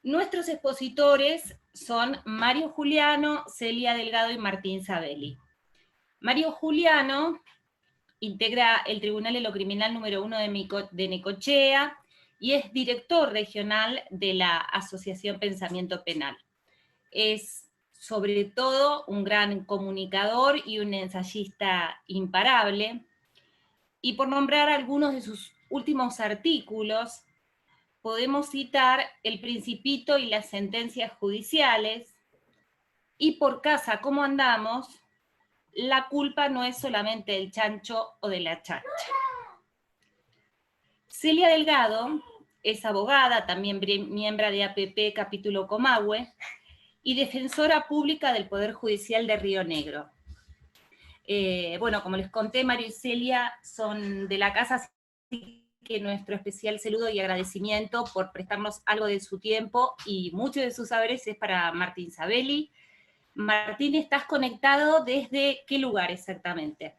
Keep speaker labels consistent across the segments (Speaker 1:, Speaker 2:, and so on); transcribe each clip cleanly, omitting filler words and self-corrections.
Speaker 1: Nuestros expositores son Mario Juliano, Celia Delgado y Martín Sabelli. Mario Juliano integra el Tribunal de lo Criminal número 1 de Necochea y es director regional de la Asociación Pensamiento Penal. Es sobre todo un gran comunicador y un ensayista imparable, y por nombrar algunos de sus últimos artículos, podemos citar El Principito y las sentencias judiciales, y Por casa, ¿cómo andamos? La culpa no es solamente del chancho o de la chancha. Celia Delgado es abogada, también miembro de APP Capítulo Comahue, y defensora pública del Poder Judicial de Río Negro. Bueno, como les conté, Mario y Celia son de la casa, así que nuestro especial saludo y agradecimiento por prestarnos algo de su tiempo y muchos de sus saberes es para Martín Sabelli. Martín, ¿estás conectado desde qué lugar exactamente?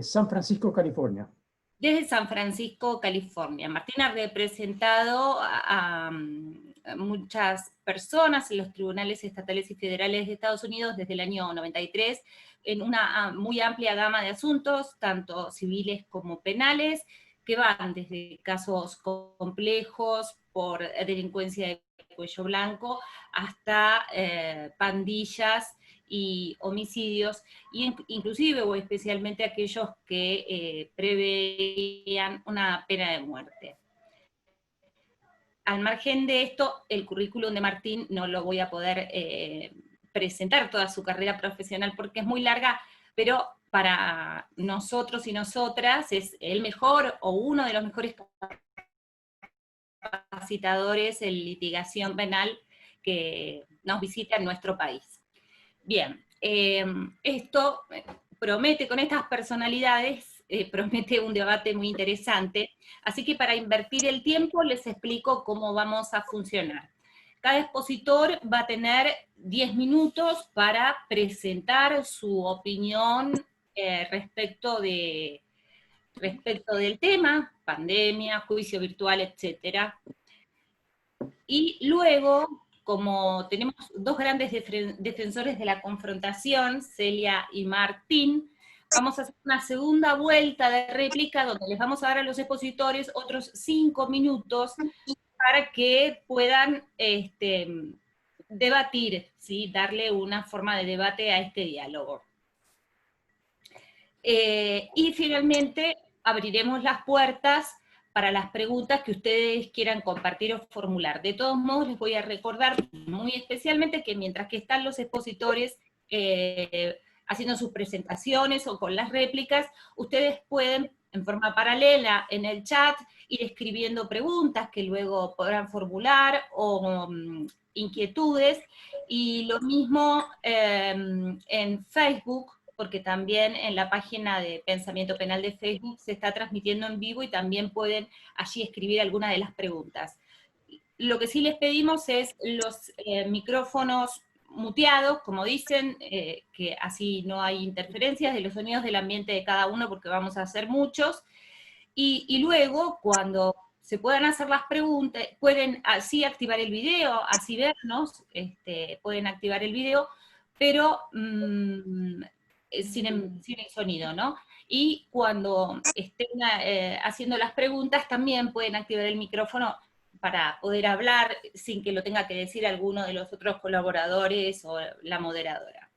Speaker 2: San Francisco, California.
Speaker 1: Desde San Francisco, California. Martín ha representado a muchas personas en los tribunales estatales y federales de Estados Unidos desde el año 93 en una muy amplia gama de asuntos, tanto civiles como penales, que van desde casos complejos por delincuencia de cuello blanco hasta pandillas y homicidios, y inclusive o especialmente aquellos que preveían una pena de muerte. Al margen de esto, el currículum de Martín no lo voy a poder presentar toda su carrera profesional porque es muy larga, pero para nosotros y nosotras es el mejor o uno de los mejores capacitadores en litigación penal que nos visita en nuestro país. Bien, esto promete, con estas personalidades, promete un debate muy interesante, así que para invertir el tiempo les explico cómo vamos a funcionar. Cada expositor va a tener 10 minutos para presentar su opinión respecto del tema, pandemia, juicio virtual, etcétera. Y luego, como tenemos dos grandes defensores de la confrontación, Celia y Martín, vamos a hacer una segunda vuelta de réplica donde les vamos a dar a los expositores otros 5 minutos para que puedan debatir, ¿sí? Darle una forma de debate a este diálogo. Y finalmente abriremos las puertas para las preguntas que ustedes quieran compartir o formular. De todos modos, les voy a recordar muy especialmente que mientras que están los expositores haciendo sus presentaciones o con las réplicas, ustedes pueden, en forma paralela, en el chat, ir escribiendo preguntas que luego podrán formular o inquietudes, y lo mismo en Facebook, porque también en la página de Pensamiento Penal de Facebook se está transmitiendo en vivo y también pueden allí escribir alguna de las preguntas. Lo que sí les pedimos es los micrófonos muteados, como dicen, que así no hay interferencias de los sonidos del ambiente de cada uno, porque vamos a hacer muchos, y luego, cuando se puedan hacer las preguntas, pueden así activar el video, así vernos, pueden activar el video, pero sin el sonido, ¿no? Y cuando estén haciendo las preguntas, también pueden activar el micrófono para poder hablar sin que lo tenga que decir alguno de los otros colaboradores o la moderadora.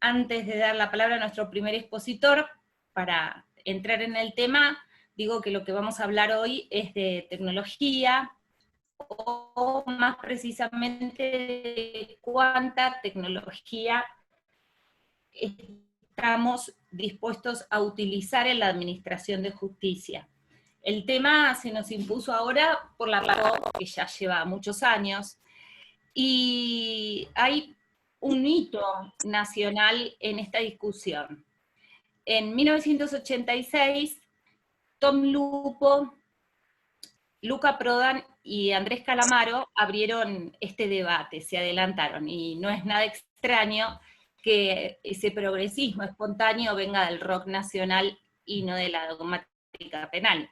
Speaker 1: Antes de dar la palabra a nuestro primer expositor, para entrar en el tema, digo que lo que vamos a hablar hoy es de tecnología, o más precisamente de cuánta tecnología estamos dispuestos a utilizar en la administración de justicia. El tema se nos impuso ahora por la PACO, que ya lleva muchos años, y hay un hito nacional en esta discusión. En 1986, Tom Lupo, Luca Prodan y Andrés Calamaro abrieron este debate, se adelantaron, y no es nada extraño que ese progresismo espontáneo venga del rock nacional y no de la dogmática penal.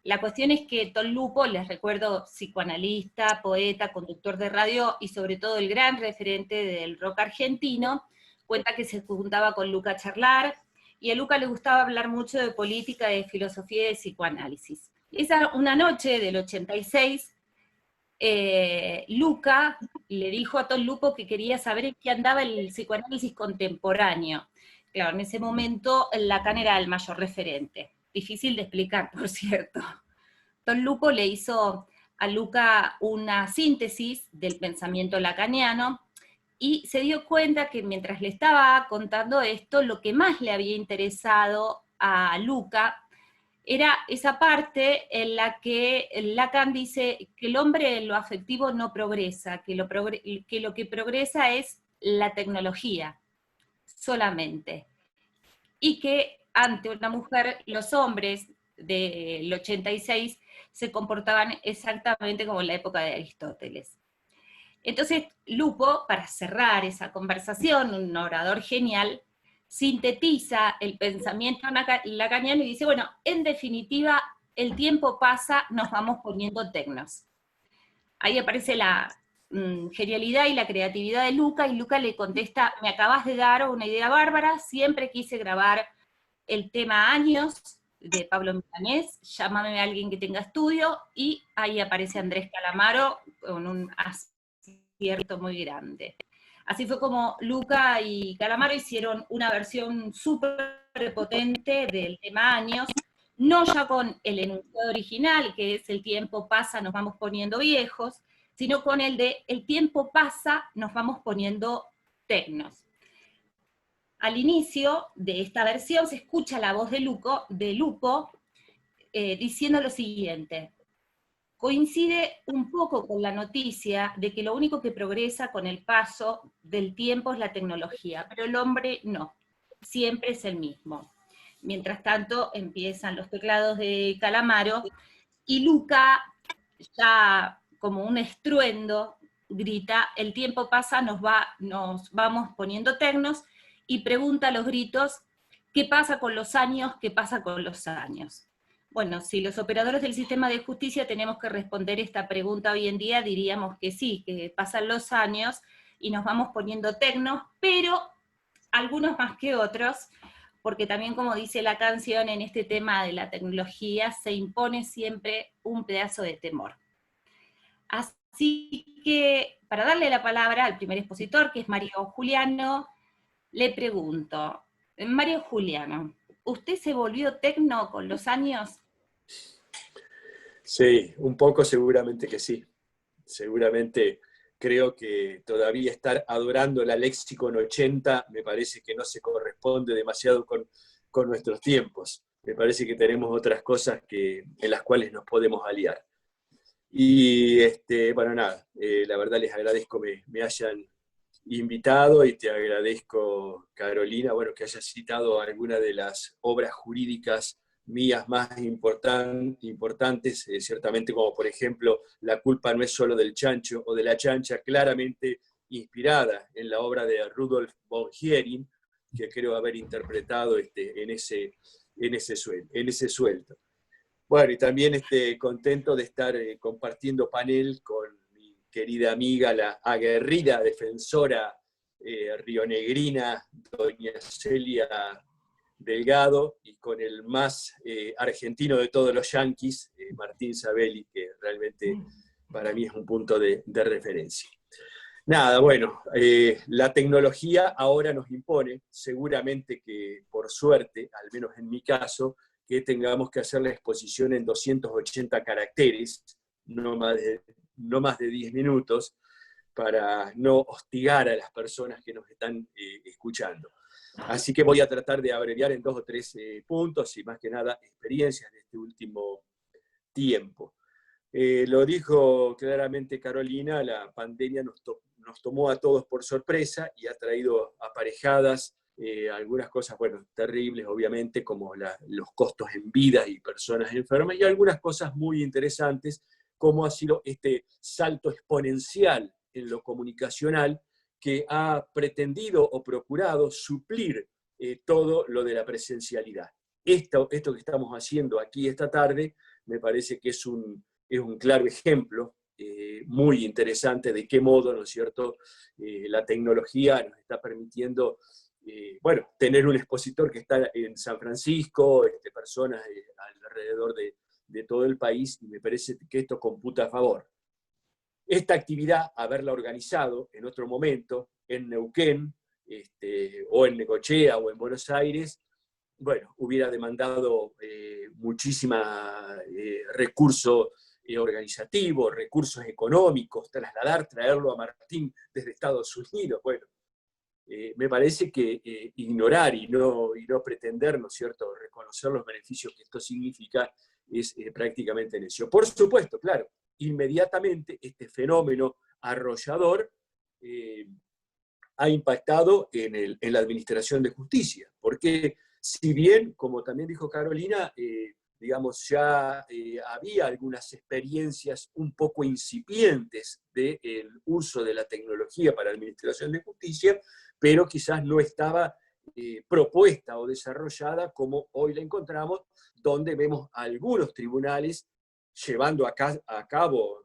Speaker 1: La cuestión es que Tom Lupo, les recuerdo, psicoanalista, poeta, conductor de radio y sobre todo el gran referente del rock argentino, cuenta que se juntaba con Luca a charlar, y a Luca le gustaba hablar mucho de política, de filosofía y de psicoanálisis. Esa una noche del 86, Luca le dijo a Tom Lupo que quería saber en qué andaba el psicoanálisis contemporáneo. Claro, en ese momento Lacan era el mayor referente. Difícil de explicar, por cierto. Tom Lupo le hizo a Luca una síntesis del pensamiento lacaniano, y se dio cuenta que mientras le estaba contando esto, lo que más le había interesado a Luca era esa parte en la que Lacan dice que el hombre en lo afectivo no progresa, que lo que progresa es la tecnología solamente, y que ante una mujer los hombres del 86 se comportaban exactamente como en la época de Aristóteles. Entonces, Lupo, para cerrar esa conversación, un orador genial, sintetiza el pensamiento lacaniano y dice, bueno, en definitiva, el tiempo pasa, nos vamos poniendo tecnos. Ahí aparece la genialidad y la creatividad de Luca, y Luca le contesta, me acabas de dar una idea bárbara, siempre quise grabar el tema Años, de Pablo Milanés, llámame a alguien que tenga estudio, y ahí aparece Andrés Calamaro con un acierto muy grande. Así fue como Luca y Calamaro hicieron una versión súper potente del tema Años, no ya con el enunciado original, que es el tiempo pasa, nos vamos poniendo viejos, sino con el de el tiempo pasa, nos vamos poniendo tecnos. Al inicio de esta versión se escucha la voz de Lupo diciendo lo siguiente: coincide un poco con la noticia de que lo único que progresa con el paso del tiempo es la tecnología, pero el hombre no, siempre es el mismo. Mientras tanto empiezan los teclados de Calamaro, y Luca, ya como un estruendo, grita, el tiempo pasa, nos vamos poniendo tecnos, y pregunta a los gritos, ¿qué pasa con los años? ¿Qué pasa con los años? Bueno, si los operadores del sistema de justicia tenemos que responder esta pregunta hoy en día, diríamos que sí, que pasan los años y nos vamos poniendo tecnos, pero algunos más que otros, porque también, como dice la canción, en este tema de la tecnología se impone siempre un pedazo de temor. Así que, para darle la palabra al primer expositor, que es Mario Juliano, le pregunto, Mario Juliano, ¿usted se volvió tecno con los años?
Speaker 3: Sí, un poco seguramente que sí. Seguramente creo que todavía estar adorando la Lexicon 80 me parece que no se corresponde demasiado con nuestros tiempos. Me parece que tenemos otras cosas en las cuales nos podemos aliar. Y bueno, nada, la verdad les agradezco me hayan invitado, y te agradezco, Carolina, bueno, que hayas citado alguna de las obras jurídicas mías más importantes, ciertamente, como por ejemplo La culpa no es solo del chancho o de la chancha, claramente inspirada en la obra de Rudolf von Heering, que creo haber interpretado en ese sueldo. Bueno, y también contento de estar compartiendo panel con mi querida amiga, la aguerrida defensora rionegrina, doña Celia Delgado, y con el más argentino de todos los yanquis, Martín Sabelli, que realmente para mí es un punto de referencia. Nada, bueno, la tecnología ahora nos impone, seguramente que por suerte, al menos en mi caso, que tengamos que hacer la exposición en 280 caracteres, no más de 10 minutos, para no hostigar a las personas que nos están escuchando. Así que voy a tratar de abreviar en 2 o 3 puntos, y más que nada experiencias de este último tiempo. Lo dijo claramente Carolina, la pandemia nos tomó a todos por sorpresa y ha traído aparejadas algunas cosas, bueno, terribles, obviamente, como los costos en vidas y personas enfermas, y algunas cosas muy interesantes, como ha sido este salto exponencial en lo comunicacional que ha pretendido o procurado suplir todo lo de la presencialidad. Esto que estamos haciendo aquí esta tarde me parece que es un claro ejemplo muy interesante de qué modo, ¿no es cierto?, la tecnología nos está permitiendo, bueno, tener un expositor que está en San Francisco, personas alrededor de todo el país, y me parece que esto computa a favor. Esta actividad, haberla organizado en otro momento, en Neuquén, o en Necochea, o en Buenos Aires, bueno, hubiera demandado muchísima recurso organizativo, recursos económicos, traerlo a Martín desde Estados Unidos. Bueno, me parece que ignorar y no pretender, ¿no es cierto?, reconocer los beneficios que esto significa es prácticamente necio. Por supuesto, claro, inmediatamente este fenómeno arrollador ha impactado en la administración de justicia, porque si bien, como también dijo Carolina, digamos, ya había algunas experiencias un poco incipientes del uso de la tecnología para la administración de justicia, pero quizás no estaba propuesta o desarrollada como hoy la encontramos, donde vemos algunos tribunales llevando a cabo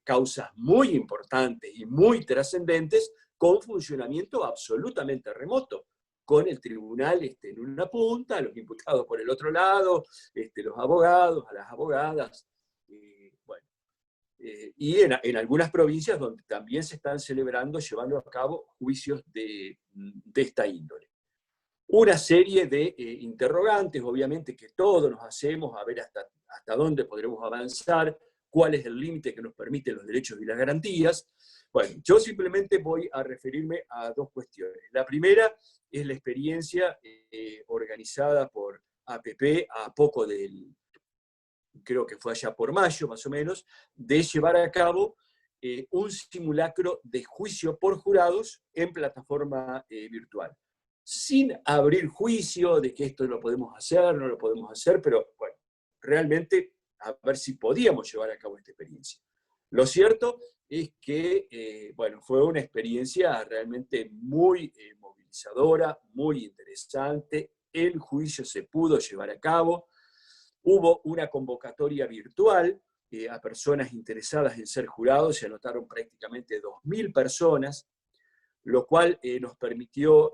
Speaker 3: causas muy importantes y muy trascendentes con funcionamiento absolutamente remoto, con el tribunal en una punta, los imputados por el otro lado, los abogados, a las abogadas, bueno, y en algunas provincias donde también se están llevando a cabo juicios de esta índole. Una serie de interrogantes, obviamente, que todos nos hacemos, a ver hasta dónde podremos avanzar, cuál es el límite que nos permiten los derechos y las garantías. Bueno, yo simplemente voy a referirme a dos cuestiones. La primera es la experiencia organizada por APP a poco creo que fue allá por mayo más o menos, de llevar a cabo un simulacro de juicio por jurados en plataforma virtual. Sin abrir juicio de que esto lo podemos hacer, no lo podemos hacer, pero bueno, realmente a ver si podíamos llevar a cabo esta experiencia. Lo cierto es que, bueno, fue una experiencia realmente muy movilizadora, muy interesante. El juicio se pudo llevar a cabo. Hubo una convocatoria virtual a personas interesadas en ser jurados, se anotaron prácticamente 2.000 personas, lo cual nos permitió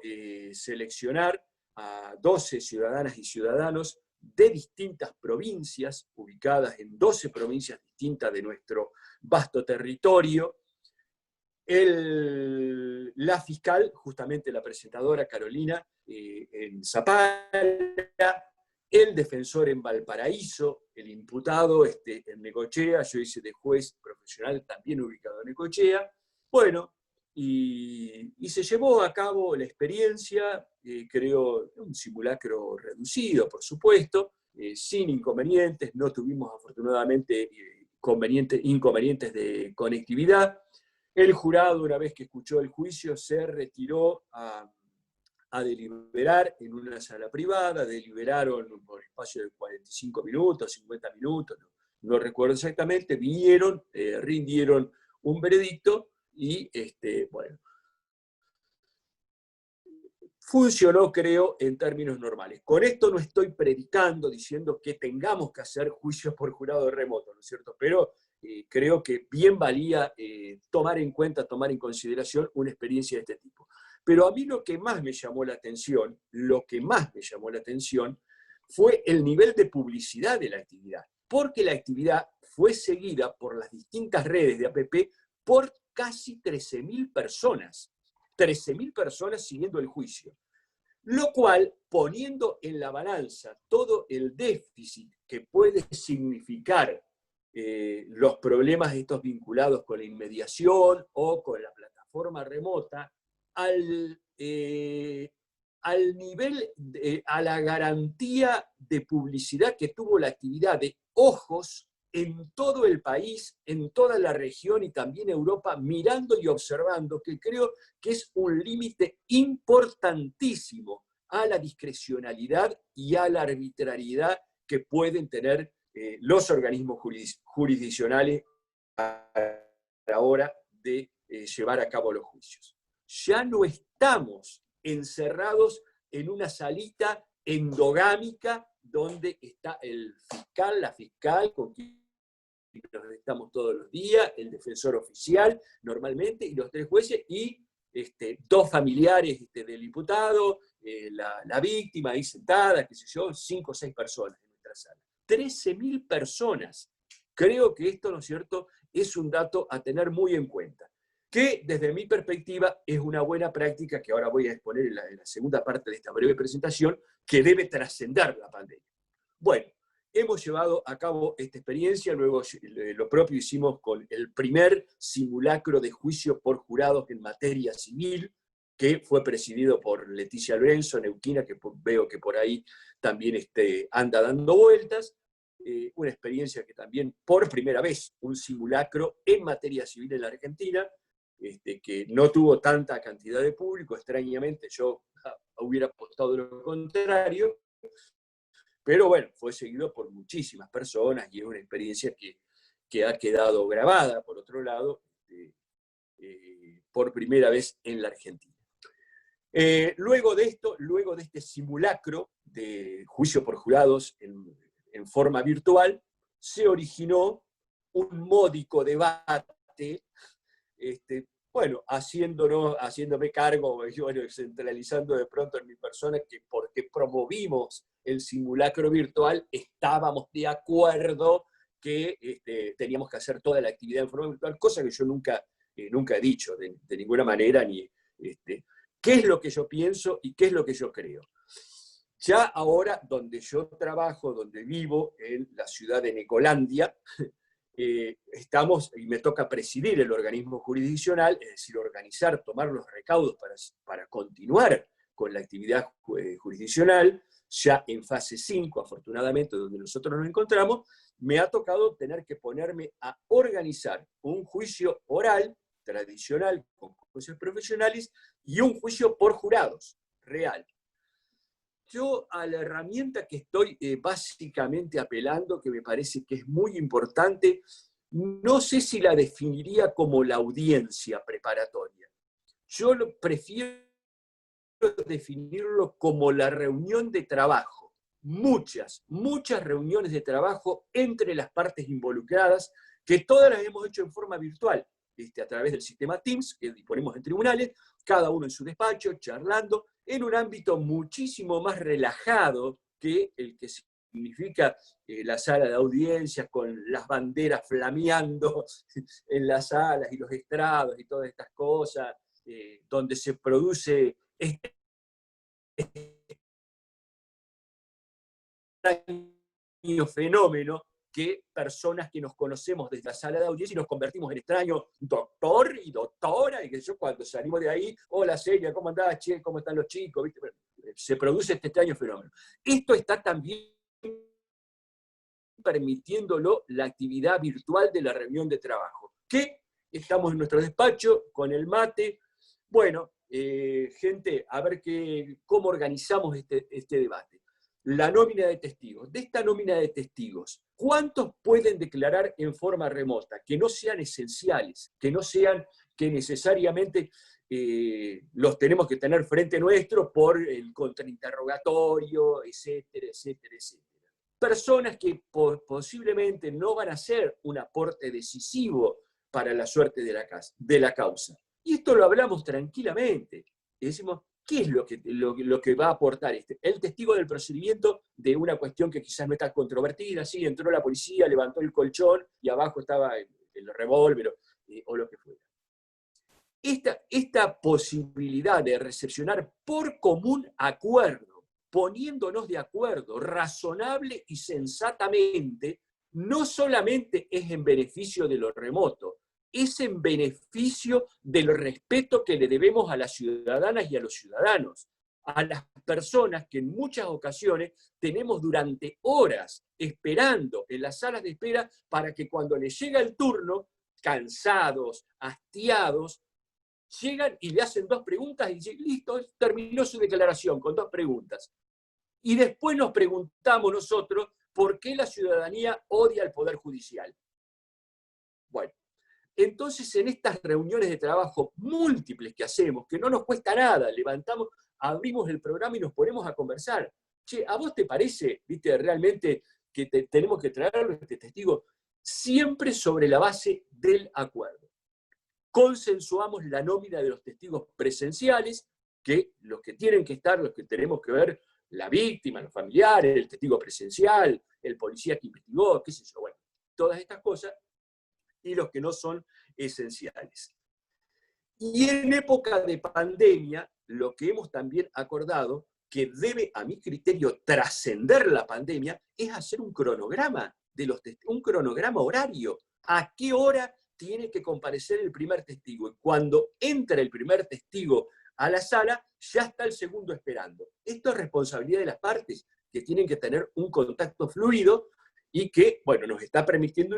Speaker 3: seleccionar a 12 ciudadanas y ciudadanos de distintas provincias, ubicadas en 12 provincias distintas de nuestro vasto territorio. La fiscal, justamente la presentadora Carolina, en Zapala, el defensor en Valparaíso, el imputado en Necochea, yo hice de juez profesional también ubicado en Necochea. Bueno, y se llevó a cabo la experiencia, creo, un simulacro reducido, por supuesto, sin inconvenientes, no tuvimos afortunadamente inconvenientes de conectividad. El jurado, una vez que escuchó el juicio, se retiró a deliberar en una sala privada, deliberaron por espacio de 45 minutos, 50 minutos, no recuerdo exactamente, rindieron un veredicto y, bueno, funcionó, creo, en términos normales. Con esto no estoy predicando, diciendo que tengamos que hacer juicios por jurado remoto, ¿no es cierto? Pero creo que bien valía tomar en cuenta, tomar en consideración una experiencia de este tipo. Pero a mí lo que más me llamó la atención, fue el nivel de publicidad de la actividad, porque la actividad fue seguida por las distintas redes de APP por casi 13.000 personas. 13.000 personas siguiendo el juicio. Lo cual, poniendo en la balanza todo el déficit que puede significar los problemas estos vinculados con la inmediación o con la plataforma remota, al nivel, a la garantía de publicidad que tuvo la actividad de ojos en todo el país, en toda la región y también Europa, mirando y observando, que creo que es un límite importantísimo a la discrecionalidad y a la arbitrariedad que pueden tener los organismos jurisdiccionales a la hora de llevar a cabo los juicios. Ya no estamos encerrados en una salita endogámica donde está el fiscal, la fiscal, con quien nos estamos todos los días, el defensor oficial, normalmente, y los 3 jueces, y 2 familiares del imputado, la víctima ahí sentada, qué sé yo, 5 o 6 personas en nuestra sala. 13.000 personas. Creo que esto, ¿no es cierto?, es un dato a tener muy en cuenta, que desde mi perspectiva es una buena práctica que ahora voy a exponer en la segunda parte de esta breve presentación, que debe trascender la pandemia. Bueno, hemos llevado a cabo esta experiencia, luego lo propio hicimos con el primer simulacro de juicio por jurados en materia civil, que fue presidido por Leticia Lorenzo, neuquina, que veo que por ahí también anda dando vueltas. Una experiencia que también, por primera vez, un simulacro en materia civil en la Argentina, que no tuvo tanta cantidad de público, extrañamente yo hubiera apostado lo contrario, pero bueno, fue seguido por muchísimas personas y es una experiencia que ha quedado grabada, por otro lado, por primera vez en la Argentina. Luego de esto, luego de este simulacro de juicio por jurados en forma virtual, se originó un módico debate, bueno, haciéndome cargo, bueno, centralizando de pronto en mi persona, que porque promovimos el simulacro virtual, estábamos de acuerdo que teníamos que hacer toda la actividad en forma virtual, cosa que yo nunca he dicho de ninguna manera, ni qué es lo que yo pienso y qué es lo que yo creo. Ya ahora, donde yo trabajo, donde vivo, en la ciudad de Necolandia, estamos, y me toca presidir el organismo jurisdiccional, es decir, organizar, tomar los recaudos para continuar con la actividad jurisdiccional, ya en fase 5, afortunadamente, donde nosotros nos encontramos, me ha tocado tener que ponerme a organizar un juicio oral, tradicional, con juicios profesionales, y un juicio por jurados, real. Yo a la herramienta que estoy básicamente apelando, que me parece que es muy importante, no sé si la definiría como la audiencia preparatoria. Yo prefiero definirlo como la reunión de trabajo. Muchas reuniones de trabajo entre las partes involucradas, que todas las hemos hecho en forma virtual, a través del sistema Teams, que disponemos en tribunales, cada uno en su despacho, charlando, en un ámbito muchísimo más relajado que el que significa la sala de audiencias, con las banderas flameando en las salas y los estrados y todas estas cosas, donde se produce este extraño fenómeno que personas que nos conocemos desde la sala de audiencia y nos convertimos en extraños doctor y doctora, y que yo cuando salimos de ahí, hola Celia, ¿cómo andás? Che, ¿cómo están los chicos? ¿Viste? Se produce este extraño fenómeno. Esto está también permitiéndolo la actividad virtual de la reunión de trabajo, que estamos en nuestro despacho con el mate. Bueno, gente, a ver cómo organizamos este debate. La nómina de testigos. De esta nómina de testigos, ¿cuántos pueden declarar en forma remota? Que no sean esenciales, que no sean que necesariamente los tenemos que tener frente nuestro por el contrainterrogatorio, etcétera, etcétera, etcétera. Personas que posiblemente no van a ser un aporte decisivo para la suerte de la causa. Y esto lo hablamos tranquilamente. Y decimos, ¿qué es lo que va a aportar el testigo del procedimiento de una cuestión que quizás no está controvertida? Sí, entró la policía, levantó el colchón y abajo estaba el revólver o lo que fuera. Esta posibilidad de recepcionar por común acuerdo, poniéndonos de acuerdo razonable y sensatamente, no solamente es en beneficio de lo remoto, es en beneficio del respeto que le debemos a las ciudadanas y a los ciudadanos, a las personas que en muchas ocasiones tenemos durante horas esperando en las salas de espera para que cuando les llega el turno, cansados, hastiados, llegan y le hacen 2 preguntas y dicen, listo, terminó su declaración con 2 preguntas. Y después nos preguntamos nosotros por qué la ciudadanía odia al Poder Judicial. Bueno, entonces en estas reuniones de trabajo múltiples que hacemos, que no nos cuesta nada, levantamos, abrimos el programa y nos ponemos a conversar. che, ¿a vos te parece, viste, realmente que tenemos que traerlo este testigo? Siempre sobre la base del acuerdo. Consensuamos la nómina de los testigos presenciales, que los que tienen que estar, los que tenemos que ver, la víctima, los familiares, el testigo presencial, el policía que investigó, qué sé yo, bueno, todas estas cosas, y los que no son esenciales. Y en época de pandemia, lo que hemos también acordado, que debe, a mi criterio, trascender la pandemia, es hacer un cronograma, un cronograma horario. ¿A qué hora tiene que comparecer el primer testigo? Y cuando entra el primer testigo a la sala, ya está el segundo esperando. Esto es responsabilidad de las partes, que tienen que tener un contacto fluido y que, bueno, nos está permitiendo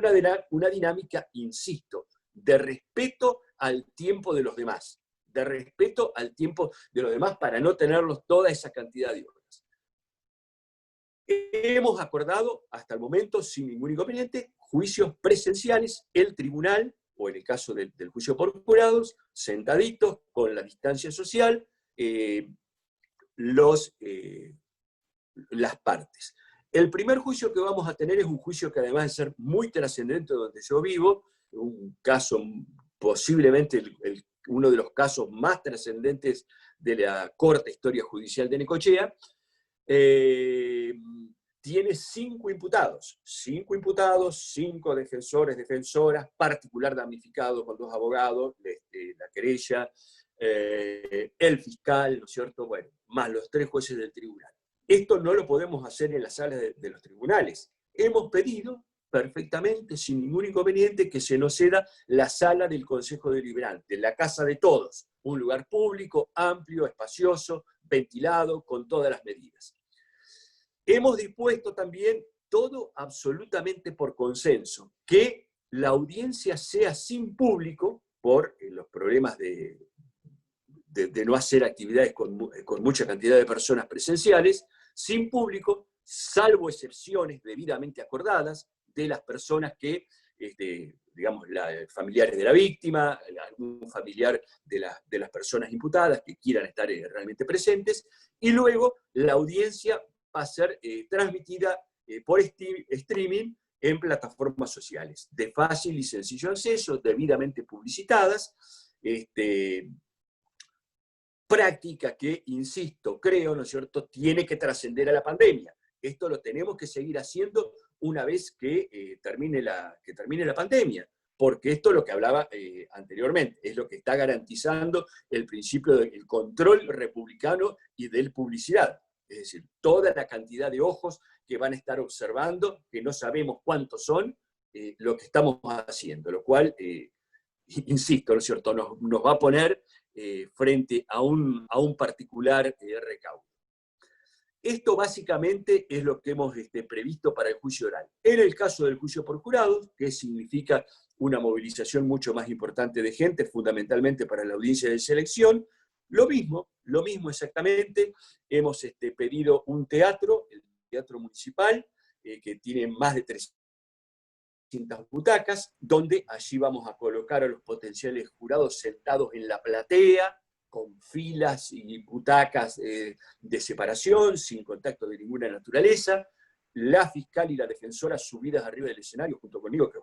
Speaker 3: una dinámica, insisto, de respeto al tiempo de los demás, de respeto al tiempo de los demás para no tenerlos toda esa cantidad de horas. Hemos acordado, hasta el momento, sin ningún inconveniente, juicios presenciales, el tribunal, o en el caso del juicio por jurados, sentaditos, con la distancia social, las partes. El primer juicio que vamos a tener es un juicio que, además de ser muy trascendente donde yo vivo, un caso posiblemente uno de los casos más trascendentes de la corta historia judicial de Necochea, tiene 5 imputados, 5 defensores, defensoras, particular damnificado con 2 abogados, la querella, el fiscal, ¿no es cierto? Bueno, más los 3 jueces del tribunal. Esto no lo podemos hacer en las salas de los tribunales. Hemos pedido perfectamente, sin ningún inconveniente, que se nos ceda la sala del Consejo Deliberante, la casa de todos, un lugar público, amplio, espacioso, ventilado, con todas las medidas. Hemos dispuesto también, todo absolutamente por consenso, que la audiencia sea sin público, por los problemas de no hacer actividades con mucha cantidad de personas presenciales, sin público, salvo excepciones debidamente acordadas de las personas que, digamos, familiares de la víctima, algún familiar de las personas imputadas que quieran estar realmente presentes, y luego la audiencia va a ser transmitida por streaming en plataformas sociales, de fácil y sencillo acceso, debidamente publicitadas, práctica que, insisto, creo, ¿no es cierto?, tiene que trascender a la pandemia. Esto lo tenemos que seguir haciendo una vez que termine la pandemia, porque esto es lo que hablaba anteriormente, es lo que está garantizando el principio del control republicano y de publicidad. Es decir, toda la cantidad de ojos que van a estar observando, que no sabemos cuántos son, lo que estamos haciendo, lo cual, insisto, ¿no es cierto?, nos va a poner frente a un particular recaudo. Esto básicamente es lo que hemos previsto para el juicio oral. En el caso del juicio por jurados, que significa una movilización mucho más importante de gente, fundamentalmente para la audiencia de selección, lo mismo exactamente. Hemos pedido un teatro, el Teatro Municipal, que tiene más de 300 butacas, donde allí vamos a colocar a los potenciales jurados sentados en la platea, con filas y butacas de separación, sin contacto de ninguna naturaleza, la fiscal y la defensora subidas arriba del escenario junto conmigo, que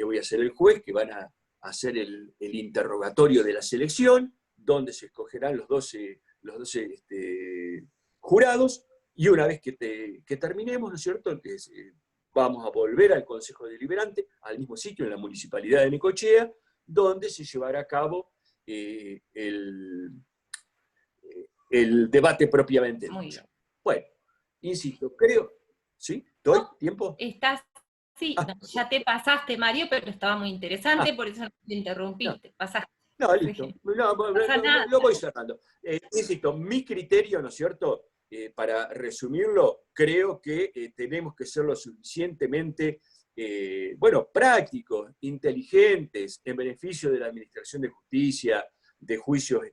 Speaker 3: voy a ser el juez, que van a hacer el interrogatorio de la selección, donde se escogerán los 12 jurados, y una vez que terminemos, ¿no es cierto?, vamos a volver al Consejo Deliberante, al mismo sitio, en la Municipalidad de Necochea, donde se llevará a cabo el debate propiamente dicho. Bueno, insisto, creo... ¿Sí? ¿Doy tiempo?
Speaker 1: Sí, ya te pasaste, Mario, pero estaba muy interesante, por eso no te interrumpiste. Pasaste.
Speaker 3: No, listo. Lo voy cerrando. Insisto, mi criterio, ¿no es cierto?, para resumirlo, creo que tenemos que ser lo suficientemente, prácticos, inteligentes, en beneficio de la administración de justicia, de juicios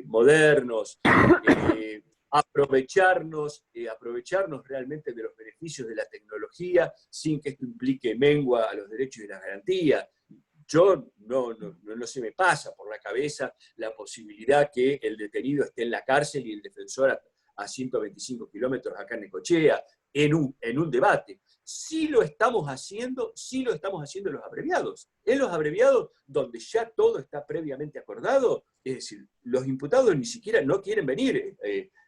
Speaker 3: modernos, aprovecharnos realmente de los beneficios de la tecnología, sin que esto implique mengua a los derechos y las garantías. Yo no se me pasa por la cabeza la posibilidad que el detenido esté en la cárcel y el defensor a 125 kilómetros acá en Necochea, en un debate. Sí lo estamos haciendo en los abreviados. En los abreviados, donde ya todo está previamente acordado, es decir, los imputados ni siquiera no quieren venir,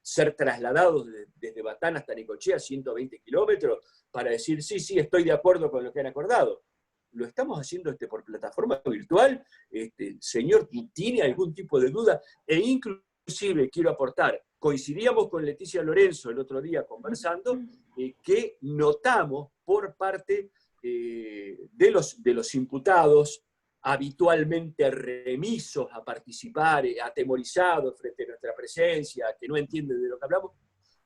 Speaker 3: ser trasladados desde Batán hasta Necochea, 120 kilómetros, para decir, sí, estoy de acuerdo con lo que han acordado. Lo estamos haciendo por plataforma virtual. Señor, ¿tiene algún tipo de duda? E inclusive quiero aportar, coincidíamos con Leticia Lorenzo el otro día conversando, que notamos por parte de los imputados, habitualmente remisos a participar, atemorizados frente a nuestra presencia, que no entienden de lo que hablamos,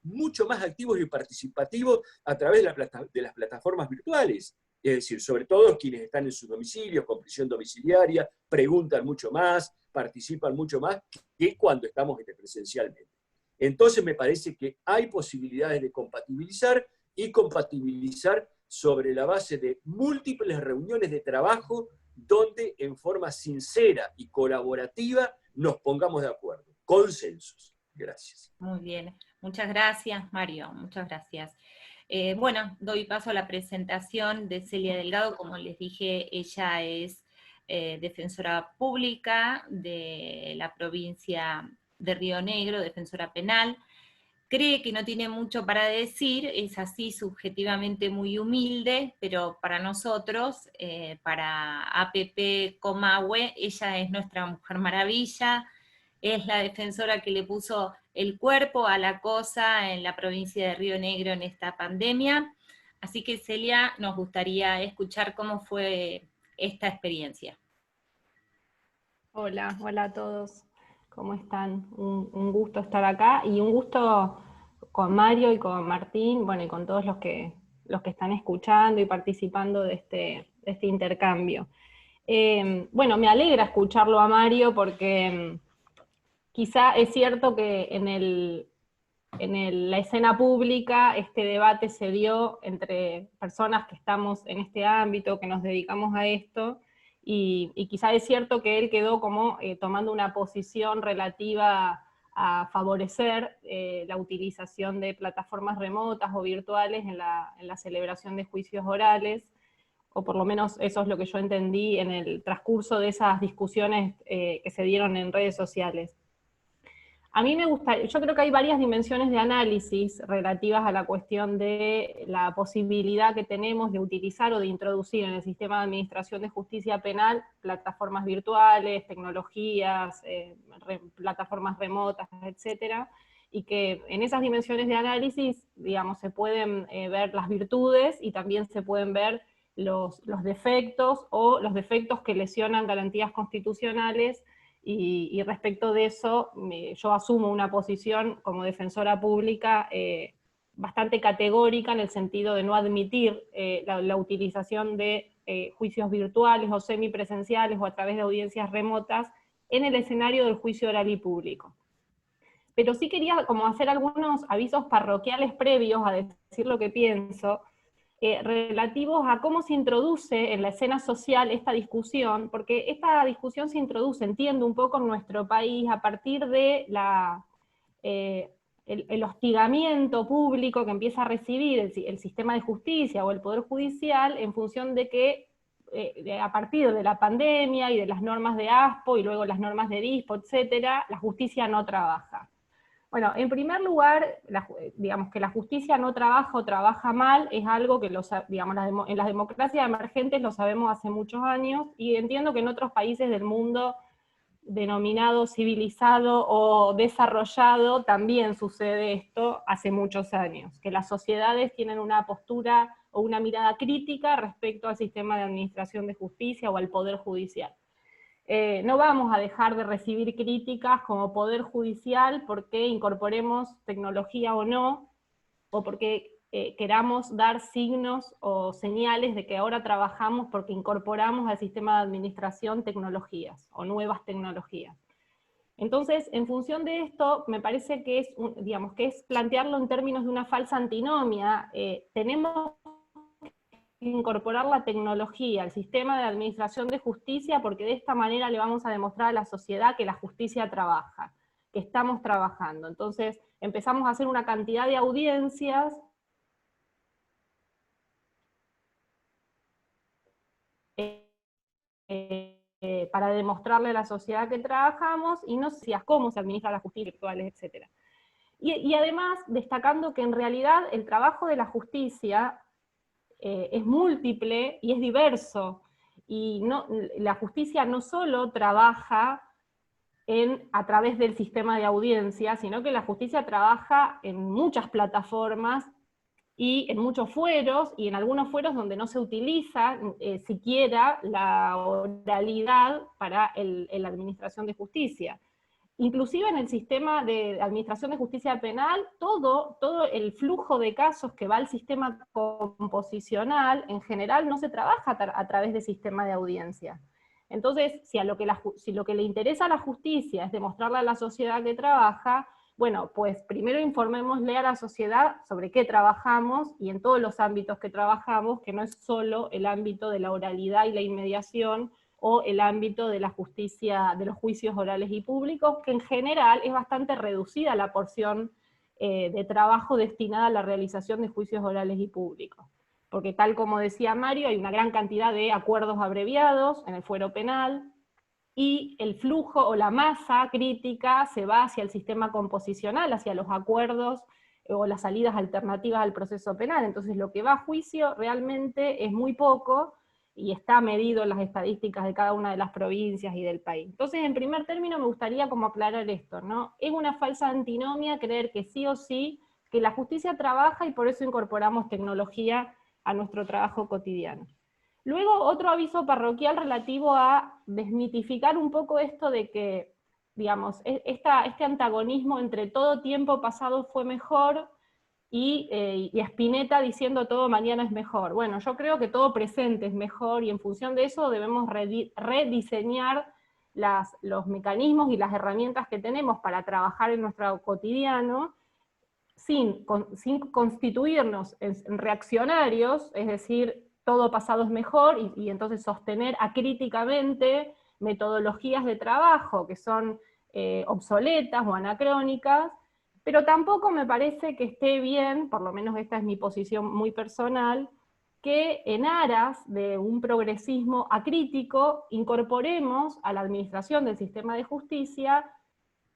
Speaker 3: mucho más activos y participativos a través de las plataformas virtuales. Es decir, sobre todo quienes están en sus domicilios, con prisión domiciliaria, preguntan mucho más, participan mucho más que cuando estamos presencialmente. Entonces me parece que hay posibilidades de compatibilizar sobre la base de múltiples reuniones de trabajo donde en forma sincera y colaborativa nos pongamos de acuerdo. Consensos. Gracias.
Speaker 1: Muy bien. Muchas gracias, Mario. Muchas gracias. Bueno, doy paso a la presentación de Celia Delgado. Como les dije, ella es defensora pública de la provincia de Río Negro, defensora penal. Cree que no tiene mucho para decir, es así subjetivamente muy humilde, pero para nosotros, para APP Comahue, ella es nuestra Mujer Maravilla, es la defensora que le puso el cuerpo a la cosa en la provincia de Río Negro en esta pandemia. Así que, Celia, nos gustaría escuchar cómo fue esta experiencia.
Speaker 4: Hola a todos. ¿Cómo están? Un gusto estar acá y un gusto con Mario y con Martín, bueno, y con todos los que están escuchando y participando de este intercambio. Bueno, me alegra escucharlo a Mario porque quizá es cierto que en la escena pública este debate se dio entre personas que estamos en este ámbito, que nos dedicamos a esto, y quizá es cierto que él quedó como tomando una posición relativa a favorecer la utilización de plataformas remotas o virtuales en la celebración de juicios orales, o por lo menos eso es lo que yo entendí en el transcurso de esas discusiones que se dieron en redes sociales. A mí me gusta, yo creo que hay varias dimensiones de análisis relativas a la cuestión de la posibilidad que tenemos de utilizar o de introducir en el sistema de administración de justicia penal plataformas virtuales, tecnologías, plataformas remotas, etcétera, y que en esas dimensiones de análisis, digamos, se pueden ver las virtudes y también se pueden ver los defectos o los defectos que lesionan garantías constitucionales. Y respecto de eso, yo asumo una posición como defensora pública bastante categórica en el sentido de no admitir la utilización de juicios virtuales o semipresenciales o a través de audiencias remotas en el escenario del juicio oral y público. Pero sí quería como hacer algunos avisos parroquiales previos a decir lo que pienso, relativos a cómo se introduce en la escena social esta discusión, porque esta discusión se introduce, entiendo, un poco en nuestro país a partir de el hostigamiento público que empieza a recibir el sistema de justicia o el Poder Judicial en función de que a partir de la pandemia y de las normas de ASPO y luego las normas de DISPO, etcétera, la justicia no trabaja. Bueno, en primer lugar, digamos que la justicia no trabaja o trabaja mal, es algo que digamos, en las democracias emergentes lo sabemos hace muchos años, y entiendo que en otros países del mundo denominado civilizado o desarrollado también sucede esto hace muchos años, que las sociedades tienen una postura o una mirada crítica respecto al sistema de administración de justicia o al Poder Judicial. No vamos a dejar de recibir críticas como Poder Judicial porque incorporemos tecnología o no, o porque queramos dar signos o señales de que ahora trabajamos porque incorporamos al sistema de administración tecnologías o nuevas tecnologías. Entonces, en función de esto, me parece que es, digamos, que es plantearlo en términos de una falsa antinomia. Tenemos incorporar la tecnología al sistema de administración de justicia porque de esta manera le vamos a demostrar a la sociedad que la justicia trabaja. que estamos trabajando. Entonces empezamos a hacer una cantidad de audiencias para demostrarle a la sociedad que trabajamos, y no sé cómo se administra la justicia, virtuales, etc. Y además, destacando que en realidad el trabajo de la justicia es múltiple y es diverso, y la justicia no solo trabaja a través del sistema de audiencia, sino que la justicia trabaja en muchas plataformas y en muchos fueros, y en algunos fueros donde no se utiliza siquiera la oralidad para la administración de justicia. Inclusive en el sistema de administración de justicia penal, todo el flujo de casos que va al sistema composicional, en general no se trabaja a través del sistema de audiencia. Entonces, si lo que le interesa a la justicia es demostrarle a la sociedad que trabaja, bueno, pues primero informémosle a la sociedad sobre qué trabajamos, y en todos los ámbitos que trabajamos, que no es solo el ámbito de la oralidad y la inmediación, o el ámbito de la justicia, de los juicios orales y públicos, que en general es bastante reducida la porción de trabajo destinada a la realización de juicios orales y públicos. Porque tal como decía Mario, hay una gran cantidad de acuerdos abreviados en el fuero penal, y el flujo o la masa crítica se va hacia el sistema composicional, hacia los acuerdos o las salidas alternativas al proceso penal. Entonces lo que va a juicio realmente es muy poco, y está medido en las estadísticas de cada una de las provincias y del país. Entonces, en primer término, me gustaría como aclarar esto, ¿no? Es una falsa antinomia creer que sí o sí, que la justicia trabaja y por eso incorporamos tecnología a nuestro trabajo cotidiano. Luego, otro aviso parroquial relativo a desmitificar un poco esto de que, digamos, este antagonismo entre todo tiempo pasado fue mejor, y Spinetta diciendo todo mañana es mejor. Bueno, yo creo que todo presente es mejor, y en función de eso debemos rediseñar los mecanismos y las herramientas que tenemos para trabajar en nuestro cotidiano, sin constituirnos en reaccionarios, es decir, todo pasado es mejor, y entonces sostener acríticamente metodologías de trabajo que son obsoletas o anacrónicas. Pero tampoco me parece que esté bien, por lo menos esta es mi posición muy personal, que en aras de un progresismo acrítico incorporemos a la administración del sistema de justicia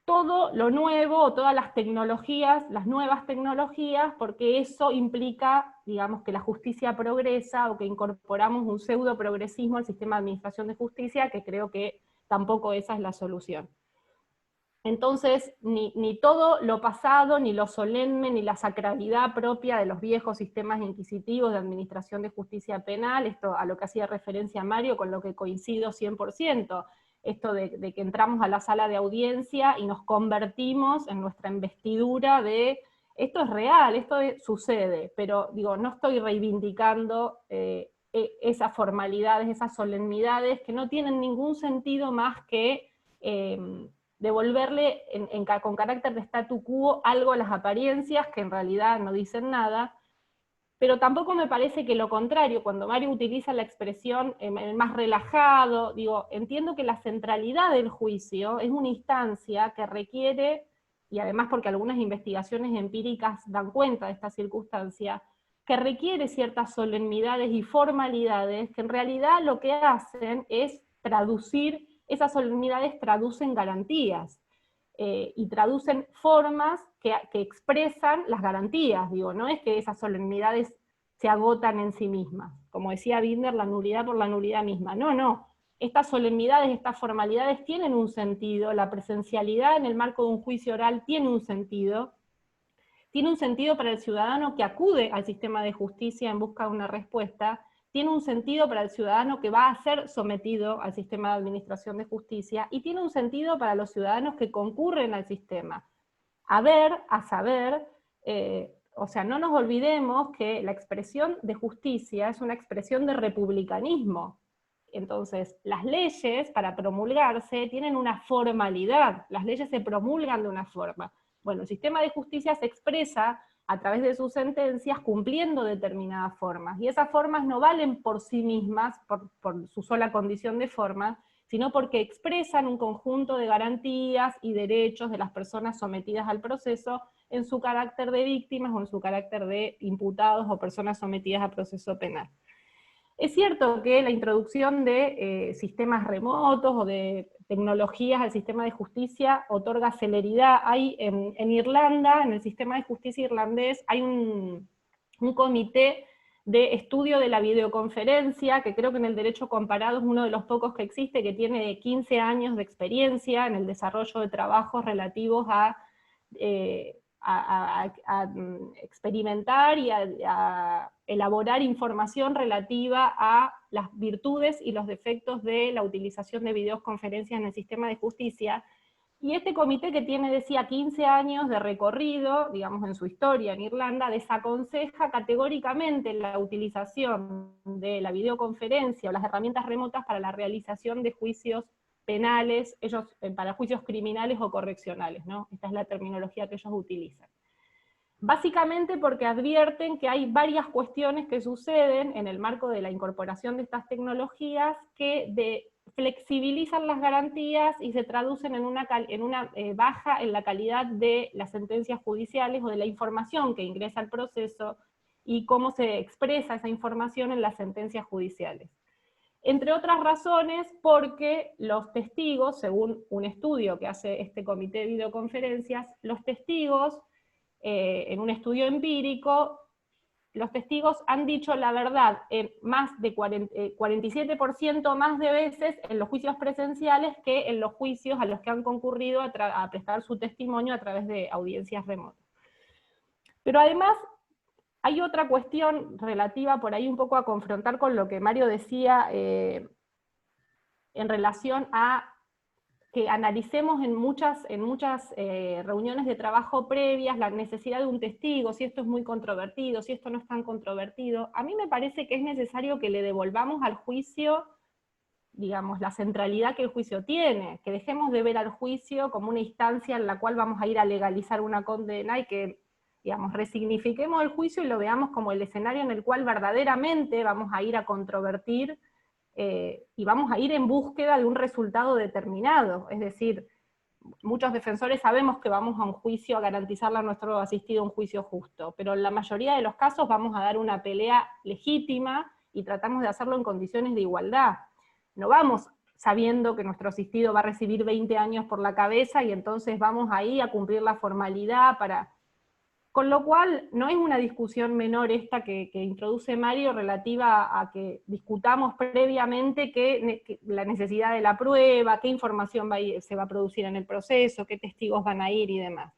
Speaker 4: todo lo nuevo, o todas las tecnologías, las nuevas tecnologías, porque eso implica, digamos, que la justicia progresa, o que incorporamos un pseudo progresismo al sistema de administración de justicia, que creo que tampoco esa es la solución. Entonces, ni todo lo pasado, ni lo solemne, ni la sacralidad propia de los viejos sistemas inquisitivos de administración de justicia penal, esto a lo que hacía referencia Mario, con lo que coincido 100%, esto de que entramos a la sala de audiencia y nos convertimos en nuestra investidura de esto es real, esto sucede, pero digo, no estoy reivindicando esas formalidades, esas solemnidades que no tienen ningún sentido más que devolverle con carácter de statu quo algo a las apariencias que en realidad no dicen nada. Pero tampoco me parece que lo contrario, cuando Mario utiliza la expresión más relajado, digo, entiendo que la centralidad del juicio es una instancia que requiere, y además porque algunas investigaciones empíricas dan cuenta de esta circunstancia, que requiere ciertas solemnidades y formalidades que en realidad lo que hacen es traducir, esas solemnidades traducen garantías, y traducen formas que expresan las garantías, digo, no es que esas solemnidades se agotan en sí mismas, como decía Binder, la nulidad por la nulidad misma, no, estas solemnidades, estas formalidades tienen un sentido, la presencialidad en el marco de un juicio oral tiene un sentido para el ciudadano que acude al sistema de justicia en busca de una respuesta, tiene un sentido para el ciudadano que va a ser sometido al sistema de administración de justicia, y tiene un sentido para los ciudadanos que concurren al sistema. A saber, o sea, no nos olvidemos que la expresión de justicia es una expresión de republicanismo. Entonces, las leyes, para promulgarse, tienen una formalidad, las leyes se promulgan de una forma. Bueno, el sistema de justicia se expresa a través de sus sentencias cumpliendo determinadas formas, y esas formas no valen por sí mismas, por su sola condición de forma, sino porque expresan un conjunto de garantías y derechos de las personas sometidas al proceso en su carácter de víctimas o en su carácter de imputados o personas sometidas a proceso penal. Es cierto que la introducción de sistemas remotos o de tecnologías al sistema de justicia otorga celeridad. Hay en Irlanda, en el sistema de justicia irlandés, hay un comité de estudio de la videoconferencia, que creo que en el derecho comparado es uno de los pocos que existe, que tiene 15 años de experiencia en el desarrollo de trabajos relativos a experimentar y a elaborar información relativa a las virtudes y los defectos de la utilización de videoconferencias en el sistema de justicia. Y este comité, que tiene, decía, 15 años de recorrido, digamos, en su historia en Irlanda, desaconseja categóricamente la utilización de la videoconferencia o las herramientas remotas para la realización de juicios penales, ellos para juicios criminales o correccionales, ¿no? Esta es la terminología que ellos utilizan. Básicamente porque advierten que hay varias cuestiones que suceden en el marco de la incorporación de estas tecnologías que flexibilizan las garantías y se traducen en una baja en la calidad de las sentencias judiciales o de la información que ingresa al proceso y cómo se expresa esa información en las sentencias judiciales. Entre otras razones, porque los testigos, según un estudio que hace este comité de videoconferencias, los testigos, en un estudio empírico, los testigos han dicho la verdad en más de 47% más de veces en los juicios presenciales que en los juicios a los que han concurrido a prestar su testimonio a través de audiencias remotas. Pero además, hay otra cuestión relativa por ahí un poco a confrontar con lo que Mario decía en relación a que analicemos en muchas reuniones de trabajo previas la necesidad de un testigo, si esto es muy controvertido, si esto no es tan controvertido. A mí me parece que es necesario que le devolvamos al juicio, digamos, la centralidad que el juicio tiene, que dejemos de ver al juicio como una instancia en la cual vamos a ir a legalizar una condena y que, digamos, resignifiquemos el juicio y lo veamos como el escenario en el cual verdaderamente vamos a ir a controvertir y vamos a ir en búsqueda de un resultado determinado. Es decir, muchos defensores sabemos que vamos a un juicio a garantizarle a nuestro asistido un juicio justo, pero en la mayoría de los casos vamos a dar una pelea legítima y tratamos de hacerlo en condiciones de igualdad. No vamos sabiendo que nuestro asistido va a recibir 20 años por la cabeza y entonces vamos ahí a cumplir la formalidad para... Con lo cual, no es una discusión menor esta que introduce Mario relativa a que discutamos previamente la necesidad de la prueba, qué información se va a producir en el proceso, qué testigos van a ir y demás.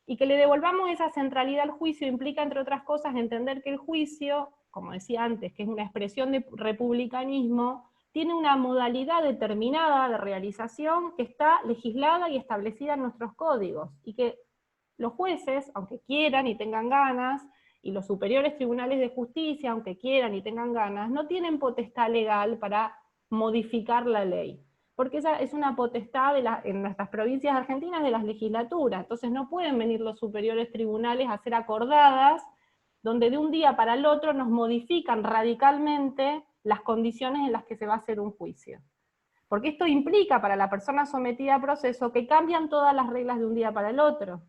Speaker 4: Y que le devolvamos esa centralidad al juicio implica, entre otras cosas, entender que el juicio, como decía antes, que es una expresión de republicanismo, tiene una modalidad determinada de realización que está legislada y establecida en nuestros códigos, y que los jueces, aunque quieran y tengan ganas, y los superiores tribunales de justicia, aunque quieran y tengan ganas, no tienen potestad legal para modificar la ley, porque esa es una potestad en nuestras provincias argentinas de las legislaturas, entonces no pueden venir los superiores tribunales a hacer acordadas, donde de un día para el otro nos modifican radicalmente las condiciones en las que se va a hacer un juicio. Porque esto implica para la persona sometida a proceso que cambian todas las reglas de un día para el otro.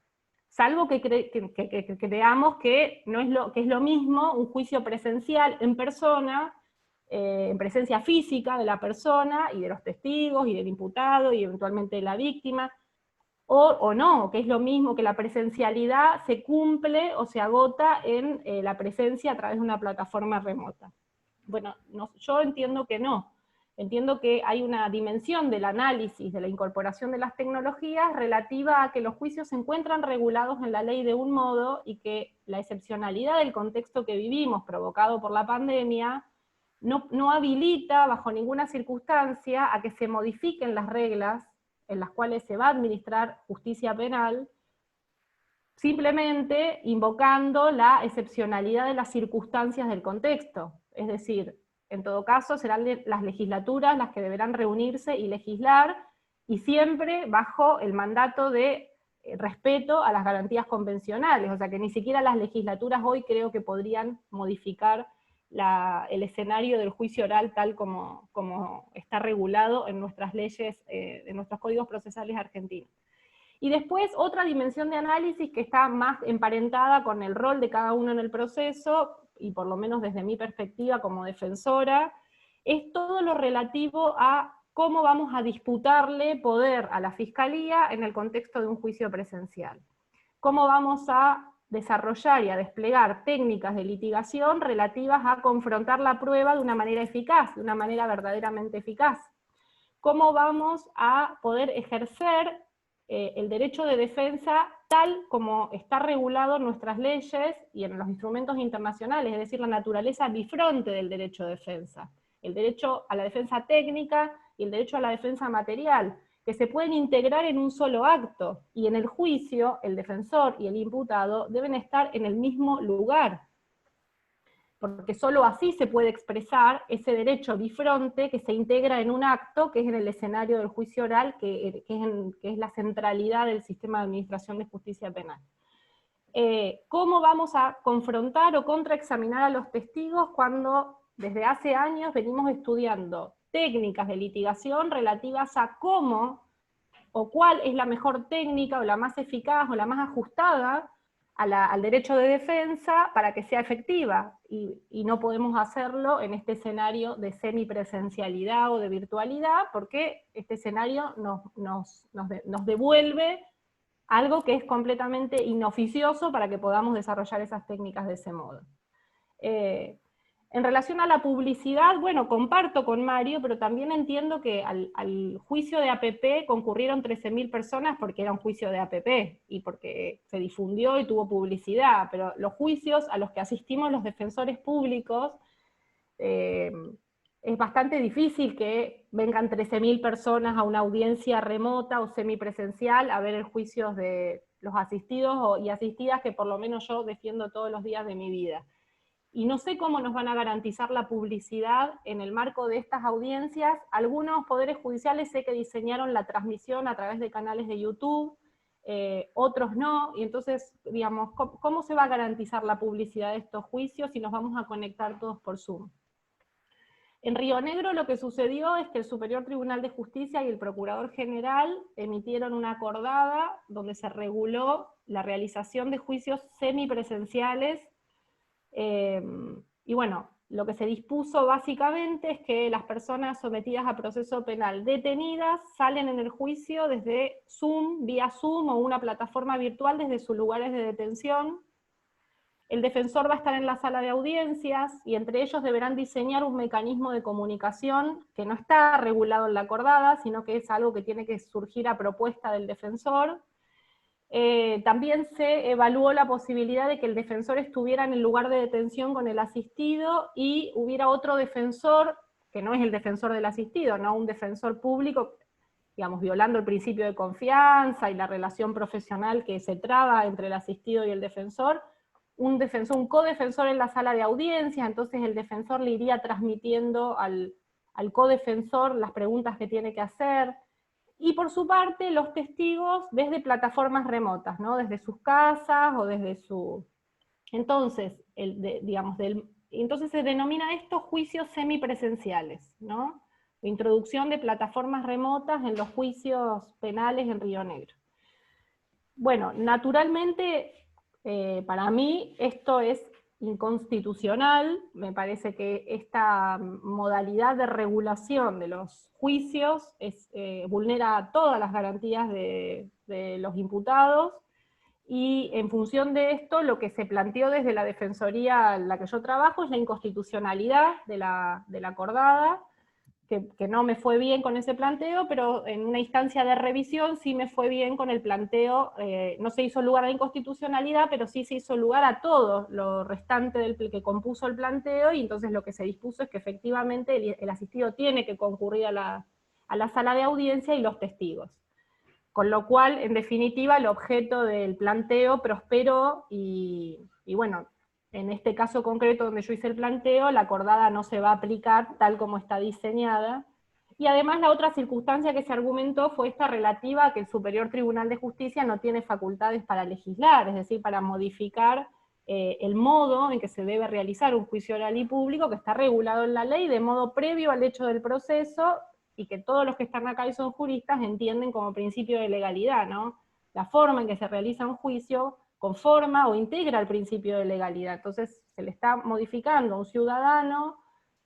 Speaker 4: Salvo que creamos que es lo mismo un juicio presencial en persona, en presencia física de la persona y de los testigos y del imputado y eventualmente de la víctima, o no, que es lo mismo que la presencialidad se cumple o se agota en la presencia a través de una plataforma remota. Bueno, yo entiendo que no. Entiendo que hay una dimensión del análisis, de la incorporación de las tecnologías relativa a que los juicios se encuentran regulados en la ley de un modo y que la excepcionalidad del contexto que vivimos provocado por la pandemia no habilita bajo ninguna circunstancia a que se modifiquen las reglas en las cuales se va a administrar justicia penal, simplemente invocando la excepcionalidad de las circunstancias del contexto. Es decir, en todo caso, serán las legislaturas las que deberán reunirse y legislar, y siempre bajo el mandato de respeto a las garantías convencionales, o sea que ni siquiera las legislaturas hoy creo que podrían modificar el escenario del juicio oral tal como está regulado en nuestras leyes, en nuestros códigos procesales argentinos. Y después otra dimensión de análisis que está más emparentada con el rol de cada uno en el proceso, y por lo menos desde mi perspectiva como defensora, es todo lo relativo a cómo vamos a disputarle poder a la Fiscalía en el contexto de un juicio presencial. Cómo vamos a desarrollar y a desplegar técnicas de litigación relativas a confrontar la prueba de una manera eficaz, de una manera verdaderamente eficaz. Cómo vamos a poder ejercer el derecho de defensa tal como está regulado en nuestras leyes y en los instrumentos internacionales, es decir, la naturaleza bifronte del derecho de defensa. El derecho a la defensa técnica y el derecho a la defensa material, que se pueden integrar en un solo acto, y en el juicio el defensor y el imputado deben estar en el mismo lugar, porque solo así se puede expresar ese derecho bifronte que se integra en un acto, que es en el escenario del juicio oral, que es la centralidad del sistema de administración de justicia penal. ¿Cómo vamos a confrontar o contraexaminar a los testigos cuando desde hace años venimos estudiando técnicas de litigación relativas a cómo o cuál es la mejor técnica o la más eficaz o la más ajustada al derecho de defensa para que sea efectiva, y no podemos hacerlo en este escenario de semipresencialidad o de virtualidad, porque este escenario nos devuelve algo que es completamente inoficioso para que podamos desarrollar esas técnicas de ese modo. En relación a la publicidad, bueno, comparto con Mario, pero también entiendo que al juicio de APP concurrieron 13.000 personas porque era un juicio de APP, y porque se difundió y tuvo publicidad, pero los juicios a los que asistimos los defensores públicos, es bastante difícil que vengan 13.000 personas a una audiencia remota o semipresencial a ver el juicio de los asistidos y asistidas que por lo menos yo defiendo todos los días de mi vida. Y no sé cómo nos van a garantizar la publicidad en el marco de estas audiencias. Algunos poderes judiciales sé que diseñaron la transmisión a través de canales de YouTube, otros no, y entonces, digamos, ¿cómo se va a garantizar la publicidad de estos juicios si nos vamos a conectar todos por Zoom? En Río Negro lo que sucedió es que el Superior Tribunal de Justicia y el Procurador General emitieron una acordada donde se reguló la realización de juicios semipresenciales. Y bueno, lo que se dispuso básicamente es que las personas sometidas a proceso penal detenidas salen en el juicio desde Zoom, vía Zoom o una plataforma virtual desde sus lugares de detención. El defensor va a estar en la sala de audiencias y entre ellos deberán diseñar un mecanismo de comunicación que no está regulado en la acordada, sino que es algo que tiene que surgir a propuesta del defensor. También se evaluó la posibilidad de que el defensor estuviera en el lugar de detención con el asistido y hubiera otro defensor, que no es el defensor del asistido, no un defensor público, digamos, violando el principio de confianza y la relación profesional que se traba entre el asistido y el defensor, un codefensor en la sala de audiencia, entonces el defensor le iría transmitiendo al codefensor las preguntas que tiene que hacer. Y por su parte, los testigos desde plataformas remotas, ¿no? Desde sus casas o desde su... Entonces, entonces se denomina esto juicios semipresenciales, ¿no? Introducción de plataformas remotas en los juicios penales en Río Negro. Bueno, naturalmente, para mí esto es inconstitucional. Me parece que esta modalidad de regulación de los juicios vulnera todas las garantías de los imputados, y en función de esto lo que se planteó desde la defensoría en la que yo trabajo es la inconstitucionalidad de la acordada, que no me fue bien con ese planteo, pero en una instancia de revisión sí me fue bien con el planteo. No se hizo lugar a la inconstitucionalidad, pero sí se hizo lugar a todo lo restante del que compuso el planteo, y entonces lo que se dispuso es que efectivamente el asistido tiene que concurrir a la sala de audiencia y los testigos. Con lo cual, en definitiva, el objeto del planteo prosperó, y bueno, en este caso concreto donde yo hice el planteo, la acordada no se va a aplicar tal como está diseñada. Y además la otra circunstancia que se argumentó fue esta relativa a que el Superior Tribunal de Justicia no tiene facultades para legislar, es decir, para modificar el modo en que se debe realizar un juicio oral y público, que está regulado en la ley de modo previo al hecho del proceso, y que todos los que están acá y son juristas entienden como principio de legalidad, ¿no? La forma en que se realiza un juicio conforma o integra el principio de legalidad. Entonces se le está modificando a un ciudadano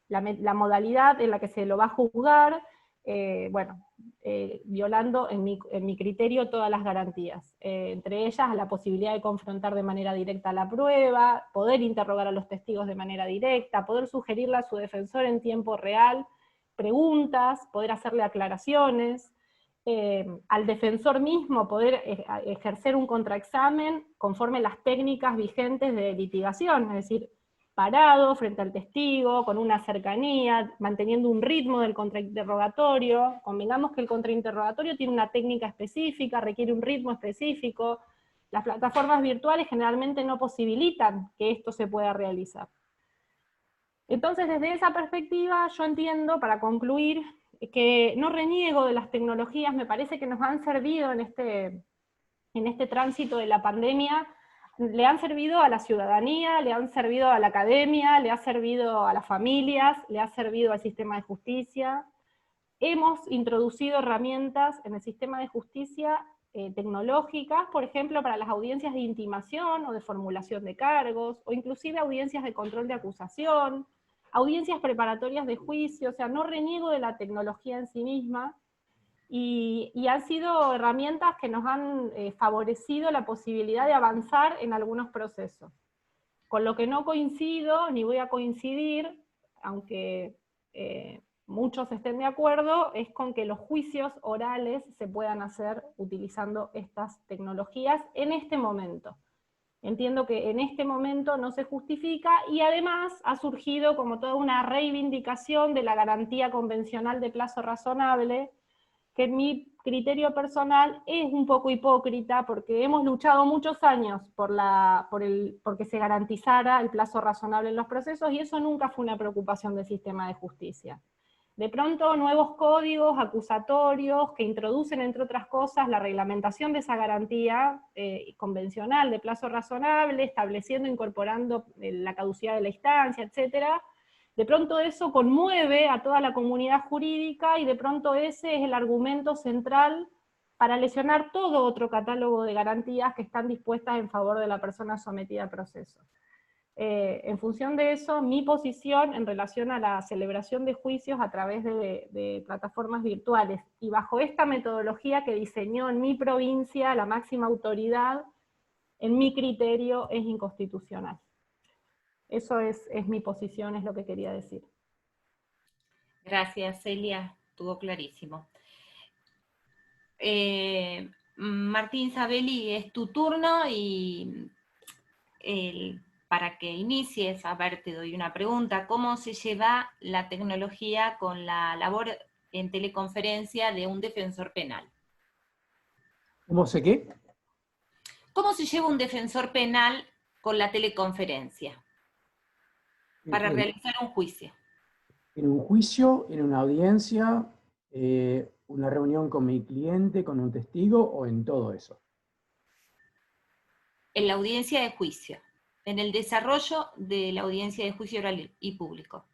Speaker 4: la modalidad en la que se lo va a juzgar, violando en mi criterio todas las garantías, entre ellas la posibilidad de confrontar de manera directa la prueba, poder interrogar a los testigos de manera directa, poder sugerirle a su defensor en tiempo real preguntas, poder hacerle aclaraciones, al defensor mismo poder ejercer un contraexamen conforme las técnicas vigentes de litigación, es decir, parado frente al testigo, con una cercanía, manteniendo un ritmo del contrainterrogatorio. Convengamos que el contrainterrogatorio tiene una técnica específica, requiere un ritmo específico. Las plataformas virtuales generalmente no posibilitan que esto se pueda realizar. Entonces, desde esa perspectiva, yo entiendo, para concluir, que no reniego de las tecnologías, me parece que nos han servido en este tránsito de la pandemia, le han servido a la ciudadanía, le han servido a la academia, le ha servido a las familias, le ha servido al sistema de justicia. Hemos introducido herramientas en el sistema de justicia tecnológicas, por ejemplo, para las audiencias de intimación o de formulación de cargos, o inclusive audiencias de control de acusación, audiencias preparatorias de juicio. O sea, no reniego de la tecnología en sí misma, y han sido herramientas que nos han favorecido la posibilidad de avanzar en algunos procesos. Con lo que no coincido, ni voy a coincidir, aunque muchos estén de acuerdo, es con que los juicios orales se puedan hacer utilizando estas tecnologías en este momento. Entiendo que en este momento no se justifica, y además ha surgido como toda una reivindicación de la garantía convencional de plazo razonable, que en mi criterio personal es un poco hipócrita, porque hemos luchado muchos años porque se garantizara el plazo razonable en los procesos, y eso nunca fue una preocupación del sistema de justicia. De pronto, nuevos códigos acusatorios que introducen, entre otras cosas, la reglamentación de esa garantía convencional de plazo razonable, estableciendo, incorporando la caducidad de la instancia, etcétera. De pronto eso conmueve a toda la comunidad jurídica, y de pronto ese es el argumento central para lesionar todo otro catálogo de garantías que están dispuestas en favor de la persona sometida a proceso. En función de eso, mi posición en relación a la celebración de juicios a través de plataformas virtuales, y bajo esta metodología que diseñó en mi provincia la máxima autoridad, en mi criterio es inconstitucional. Eso es mi posición, es lo que quería decir.
Speaker 1: Gracias, Celia, estuvo clarísimo. Martín Sabelli, es tu turno, y para que inicies, a ver, te doy una pregunta. ¿Cómo se lleva la tecnología con la labor en teleconferencia de un defensor penal?
Speaker 2: ¿Cómo sé qué?
Speaker 1: ¿Cómo se lleva un defensor penal con la teleconferencia para realizar un juicio?
Speaker 2: En un juicio, en una audiencia, una reunión con mi cliente, con un testigo, o en todo eso.
Speaker 1: En la audiencia de juicio, en el desarrollo de la audiencia de juicio oral y público.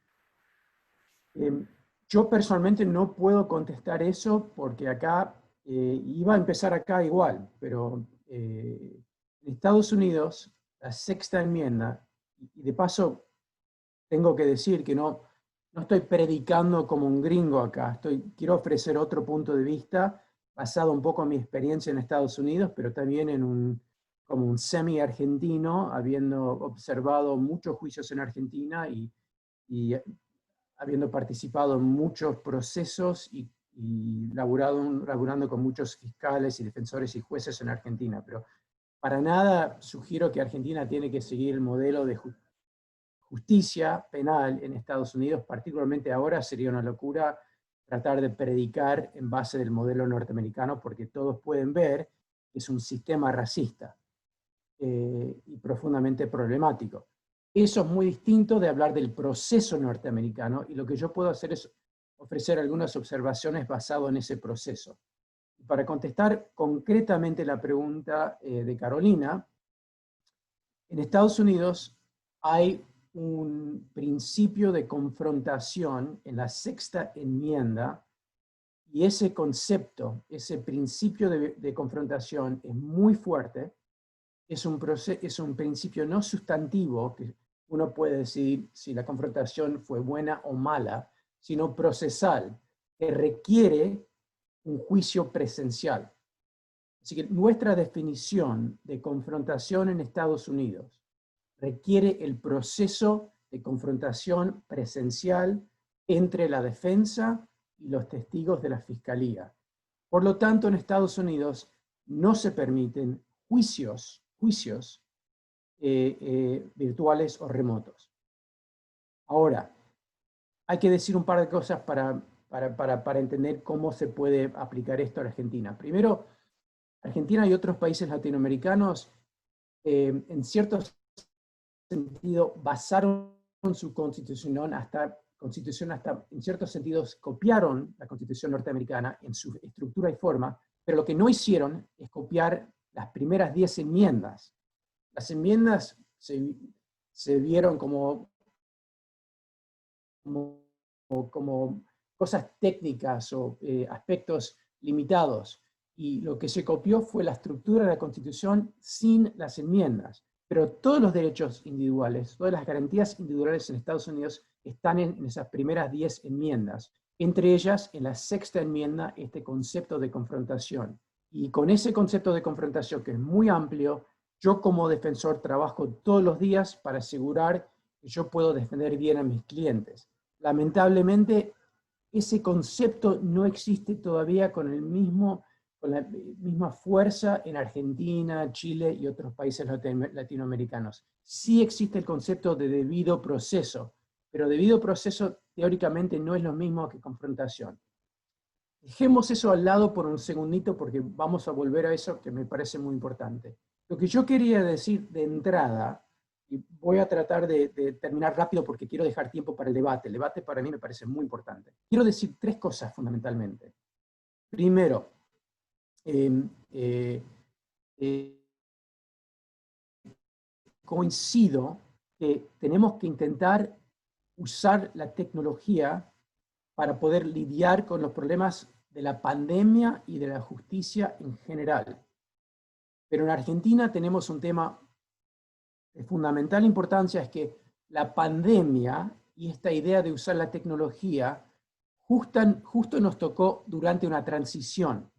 Speaker 2: Yo personalmente no puedo contestar eso, porque acá, iba a empezar acá igual, pero en Estados Unidos, la sexta enmienda, y de paso tengo que decir que no estoy predicando como un gringo acá, quiero ofrecer otro punto de vista basado un poco en mi experiencia en Estados Unidos, pero también como un semi-argentino, habiendo observado muchos juicios en Argentina y habiendo participado en muchos procesos y laburando con muchos fiscales y defensores y jueces en Argentina. Pero para nada sugiero que Argentina tiene que seguir el modelo de justicia penal en Estados Unidos. Particularmente ahora sería una locura tratar de predicar en base del modelo norteamericano, porque todos pueden ver que es un sistema racista y profundamente problemático. Eso es muy distinto de hablar del proceso norteamericano, y lo que yo puedo hacer es ofrecer algunas observaciones basadas en ese proceso. Para contestar concretamente la pregunta de Carolina, En Estados Unidos hay un principio de confrontación en la Sexta Enmienda, y ese concepto, ese principio de confrontación es muy fuerte. Es un principio no sustantivo, que uno puede decidir si la confrontación fue buena o mala, sino procesal, que requiere un juicio presencial. Así que nuestra definición de confrontación en Estados Unidos requiere el proceso de confrontación presencial entre la defensa y los testigos de la fiscalía. Por lo tanto, en Estados Unidos no se permiten juicios virtuales o remotos. Ahora, hay que decir un par de cosas para entender cómo se puede aplicar esto a Argentina. Primero, Argentina y otros países latinoamericanos, en cierto sentido, basaron su constitución hasta, en ciertos sentidos, copiaron la Constitución norteamericana en su estructura y forma, pero lo que no hicieron es copiar las primeras 10 enmiendas. Las enmiendas se vieron como cosas técnicas o aspectos limitados, y lo que se copió fue la estructura de la Constitución sin las enmiendas. Pero todos los derechos individuales, todas las garantías individuales en Estados Unidos están en esas primeras 10 enmiendas. Entre ellas, en la Sexta Enmienda, este concepto de confrontación. Y con ese concepto de confrontación, que es muy amplio, yo como defensor trabajo todos los días para asegurar que yo puedo defender bien a mis clientes. Lamentablemente, ese concepto no existe todavía con la misma fuerza en Argentina, Chile y otros países latinoamericanos. Sí existe el concepto de debido proceso, pero debido proceso teóricamente no es lo mismo que confrontación. Dejemos eso al lado por un segundito porque vamos a volver a eso que me parece muy importante. Lo que yo quería decir de entrada, y voy a tratar de terminar rápido porque quiero dejar tiempo para el debate para mí me parece muy importante. Quiero decir 3 cosas fundamentalmente. Primero, coincido que tenemos que intentar usar la tecnología para poder lidiar con los problemas de la pandemia y de la justicia en general. Pero en Argentina tenemos un tema de fundamental importancia, es que la pandemia y esta idea de usar la tecnología justo nos tocó durante una transición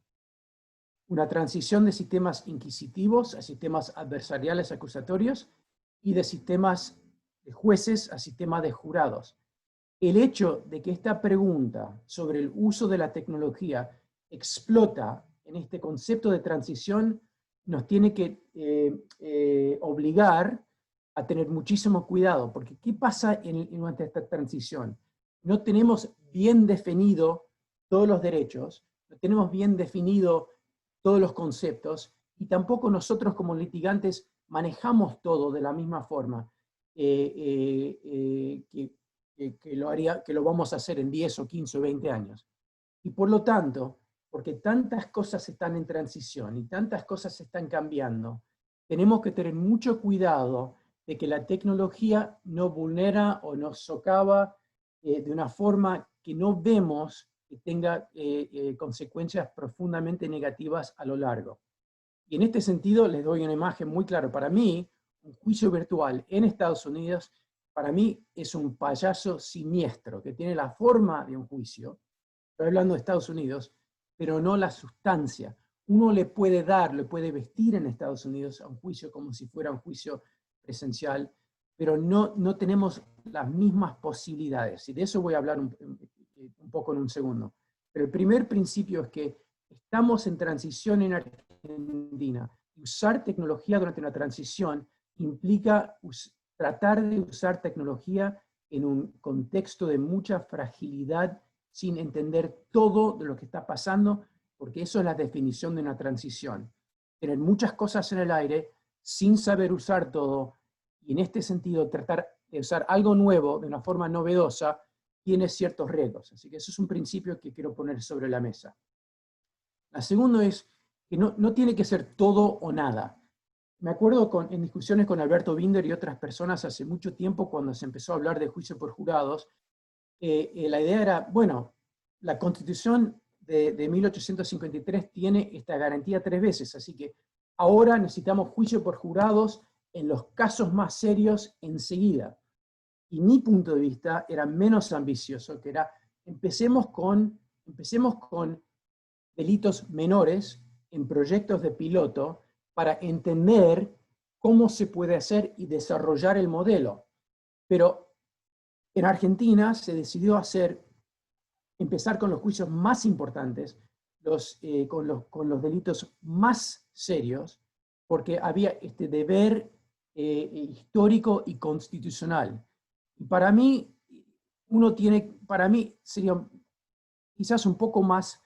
Speaker 2: de sistemas inquisitivos a sistemas adversariales acusatorios y de sistemas de jueces a sistemas de jurados. El hecho de que esta pregunta sobre el uso de la tecnología explota en este concepto de transición nos tiene que obligar a tener muchísimo cuidado, porque ¿qué pasa durante esta transición? No tenemos bien definido todos los derechos, no tenemos bien definido todos los conceptos, y tampoco nosotros como litigantes manejamos todo de la misma forma que lo vamos a hacer en 10 o 15 o 20 años. Y por lo tanto, porque tantas cosas están en transición y tantas cosas están cambiando, tenemos que tener mucho cuidado de que la tecnología no vulnera o no socava de una forma que no vemos que tenga consecuencias profundamente negativas a lo largo. Y en este sentido les doy una imagen muy clara. Para mí, un juicio virtual en Estados Unidos, para mí es un payaso siniestro, que tiene la forma de un juicio, estoy hablando de Estados Unidos, pero no la sustancia. Uno le puede vestir en Estados Unidos a un juicio como si fuera un juicio presencial, pero no tenemos las mismas posibilidades. Y de eso voy a hablar un poco en un segundo. Pero el primer principio es que estamos en transición en Argentina. Usar tecnología durante una transición implica tratar de usar tecnología en un contexto de mucha fragilidad, sin entender todo de lo que está pasando, porque eso es la definición de una transición. Tener muchas cosas en el aire, sin saber usar todo, y en este sentido tratar de usar algo nuevo de una forma novedosa, tiene ciertos riesgos. Así que eso es un principio que quiero poner sobre la mesa. La segunda es que no tiene que ser todo o nada. me acuerdo en discusiones con Alberto Binder y otras personas hace mucho tiempo, cuando se empezó a hablar de juicio por jurados, la idea era, bueno, la Constitución de 1853 tiene esta garantía 3 veces, así que ahora necesitamos juicio por jurados en los casos más serios enseguida. Y mi punto de vista era menos ambicioso, que era, empecemos con delitos menores en proyectos de piloto para entender cómo se puede hacer y desarrollar el modelo. Pero en Argentina se decidió empezar con los juicios más importantes, con los delitos más serios, porque había este deber histórico y constitucional. Y para mí, sería quizás un poco más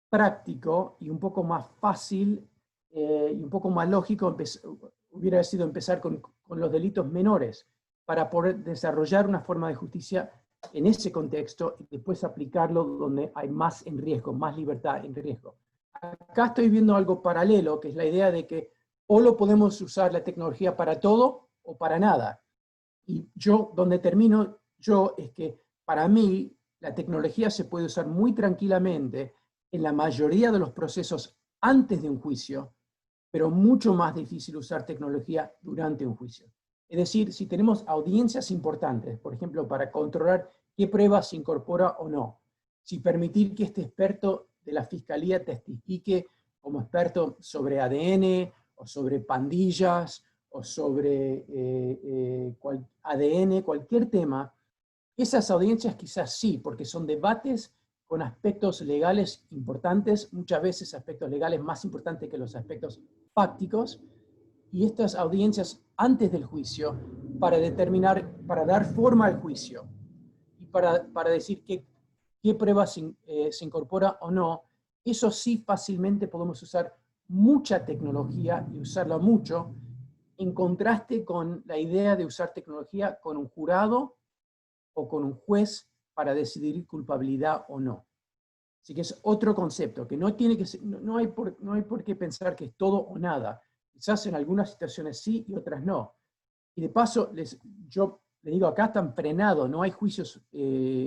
Speaker 2: práctico y un poco más fácil y un poco más lógico hubiera sido empezar con los delitos menores para poder desarrollar una forma de justicia en ese contexto y después aplicarlo donde hay más en riesgo, más libertad en riesgo. Acá estoy viendo algo paralelo, que es la idea de que o lo podemos usar la tecnología para todo o para nada. Y donde termino yo, es que para mí la tecnología se puede usar muy tranquilamente en la mayoría de los procesos antes de un juicio, pero mucho más difícil usar tecnología durante un juicio. Es decir, si tenemos audiencias importantes, por ejemplo, para controlar qué pruebas se incorpora o no, si permitir que este experto de la fiscalía testifique como experto sobre ADN, o sobre pandillas, o sobre ADN, cualquier tema, esas audiencias quizás sí, porque son debates con aspectos legales importantes, muchas veces aspectos legales más importantes que los aspectos fácticos, y estas audiencias antes del juicio para dar forma al juicio, y para decir qué pruebas se incorpora o no, eso sí fácilmente podemos usar mucha tecnología y usarla mucho, en contraste con la idea de usar tecnología con un jurado o con un juez para decidir culpabilidad o no. Así que es otro concepto, que no hay por qué pensar que es todo o nada. Quizás en algunas situaciones sí y otras no. Y de paso, yo les digo, acá están frenados, no hay juicios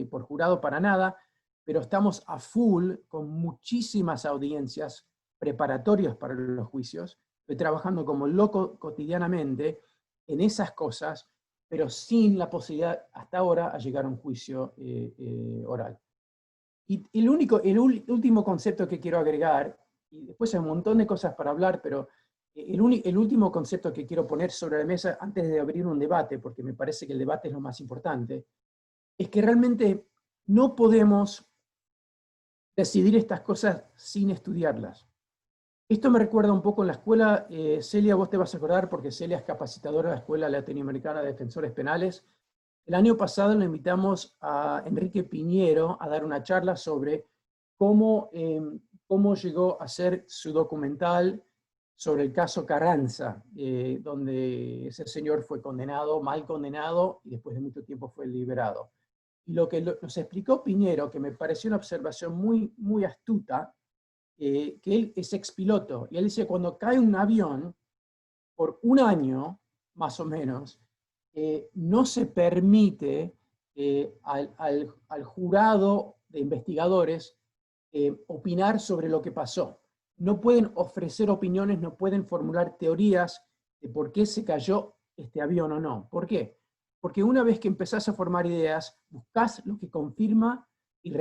Speaker 2: por jurado para nada, pero estamos a full con muchísimas audiencias preparatorias para los juicios. Estoy trabajando como loco cotidianamente en esas cosas, pero sin la posibilidad hasta ahora a llegar a un juicio oral. Y el último concepto que quiero agregar, y después hay un montón de cosas para hablar, pero el último concepto que quiero poner sobre la mesa antes de abrir un debate, porque me parece que el debate es lo más importante, es que realmente no podemos decidir estas cosas sin estudiarlas. Esto me recuerda un poco en la escuela, Celia, vos te vas a acordar porque Celia es capacitadora de la Escuela Latinoamericana de Defensores Penales. El año pasado le invitamos a Enrique Piñero a dar una charla sobre cómo llegó a hacer su documental sobre el caso Carranza, donde ese señor fue condenado, mal condenado, y después de mucho tiempo fue liberado. Y lo que nos explicó Piñero, que me pareció una observación muy, muy astuta, que él es expiloto, y él dice, cuando cae un avión, por un año, más o menos, no se permite al jurado de investigadores opinar sobre lo que pasó. No pueden ofrecer opiniones, no pueden formular teorías de por qué se cayó este avión o no. ¿Por qué? Porque una vez que empezás a formar ideas, buscás lo que confirma y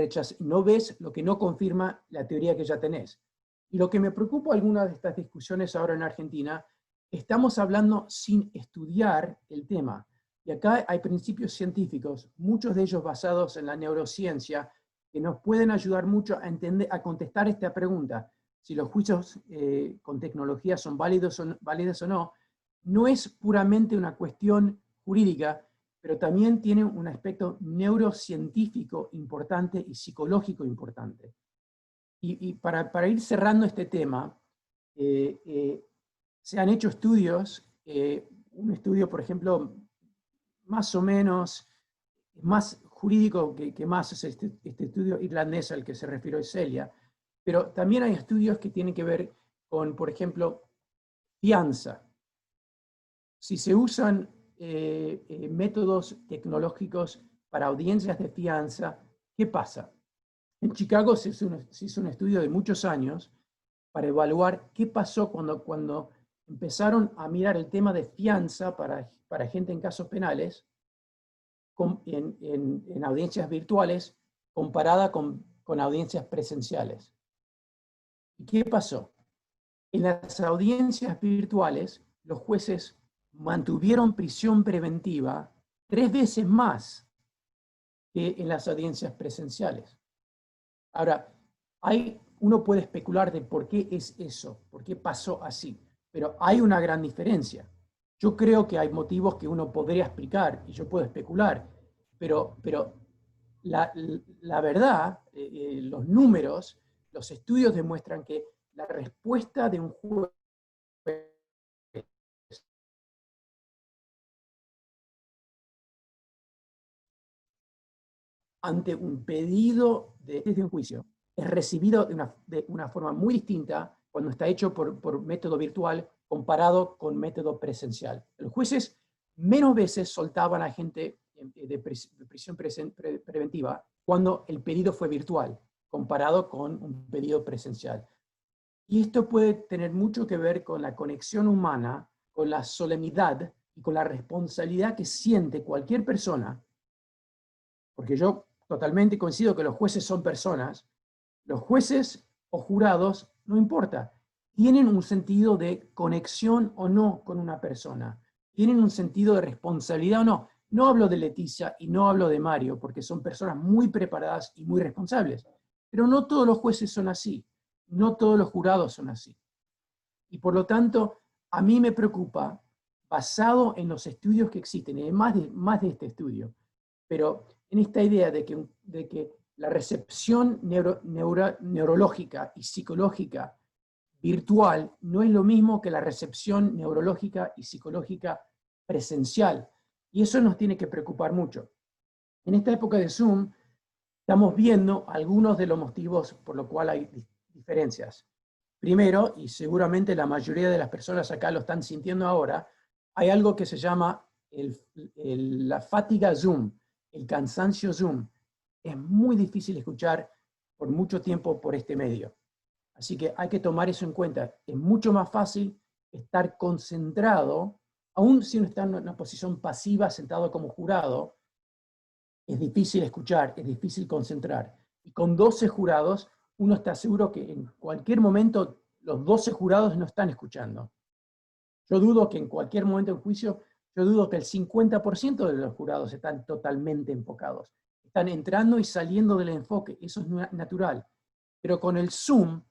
Speaker 2: no ves lo que no confirma la teoría que ya tenés. Y lo que me preocupa algunas de estas discusiones ahora en Argentina, estamos hablando sin estudiar el tema. Y acá hay principios científicos, muchos de ellos basados en la neurociencia, que nos pueden ayudar mucho a contestar esta pregunta. Si los juicios con tecnología son válidos o no, no es puramente una cuestión jurídica, pero también tiene un aspecto neurocientífico importante y psicológico importante. Y para ir cerrando este tema, se han hecho estudios, un estudio, por ejemplo, más o menos, más jurídico que más es este estudio irlandés al que se refirió Celia, pero también hay estudios que tienen que ver con, por ejemplo, fianza. Si se usan métodos tecnológicos para audiencias de fianza, ¿qué pasa? En Chicago se hizo un estudio de muchos años para evaluar qué pasó cuando empezaron a mirar el tema de fianza para gente en casos penales en audiencias virtuales comparada con audiencias presenciales. ¿Y qué pasó? En las audiencias virtuales, los jueces mantuvieron prisión preventiva 3 veces más que en las audiencias presenciales. Ahora, uno puede especular de por qué es eso, por qué pasó así, pero hay una gran diferencia. Yo creo que hay motivos que uno podría explicar, y yo puedo especular, pero la verdad, los números, los estudios demuestran que la respuesta de un juez ante un pedido desde un juicio es recibido de una forma muy distinta cuando está hecho por método virtual comparado con método presencial. Los jueces menos veces soltaban a gente de prisión preventiva cuando el pedido fue virtual, comparado con un pedido presencial. Y esto puede tener mucho que ver con la conexión humana, con la solemnidad y con la responsabilidad que siente cualquier persona, porque yo totalmente coincido que los jueces son personas. Los jueces o jurados, no importa, tienen un sentido de conexión o no con una persona, tienen un sentido de responsabilidad o no. No hablo de Leticia y no hablo de Mario, porque son personas muy preparadas y muy responsables, pero no todos los jueces son así, no todos los jurados son así. Y por lo tanto, a mí me preocupa, basado en los estudios que existen, y más de este estudio, pero en esta idea de que la recepción neurológica y psicológica virtual no es lo mismo que la recepción neurológica y psicológica presencial. Y eso nos tiene que preocupar mucho. En esta época de Zoom, estamos viendo algunos de los motivos por los cuales hay diferencias. Primero, y seguramente la mayoría de las personas acá lo están sintiendo ahora, hay algo que se llama la fatiga Zoom, el cansancio Zoom. Es muy difícil escuchar por mucho tiempo por este medio. Así que hay que tomar eso en cuenta. Es mucho más fácil estar concentrado, aun si uno está en una posición pasiva, sentado como jurado, es difícil escuchar, es difícil concentrar. Y con 12 jurados, uno está seguro que en cualquier momento los 12 jurados no están escuchando. Yo dudo que en cualquier momento del juicio, yo dudo que el 50% de los jurados están totalmente enfocados. Están entrando y saliendo del enfoque, eso es natural. Pero con el Zoom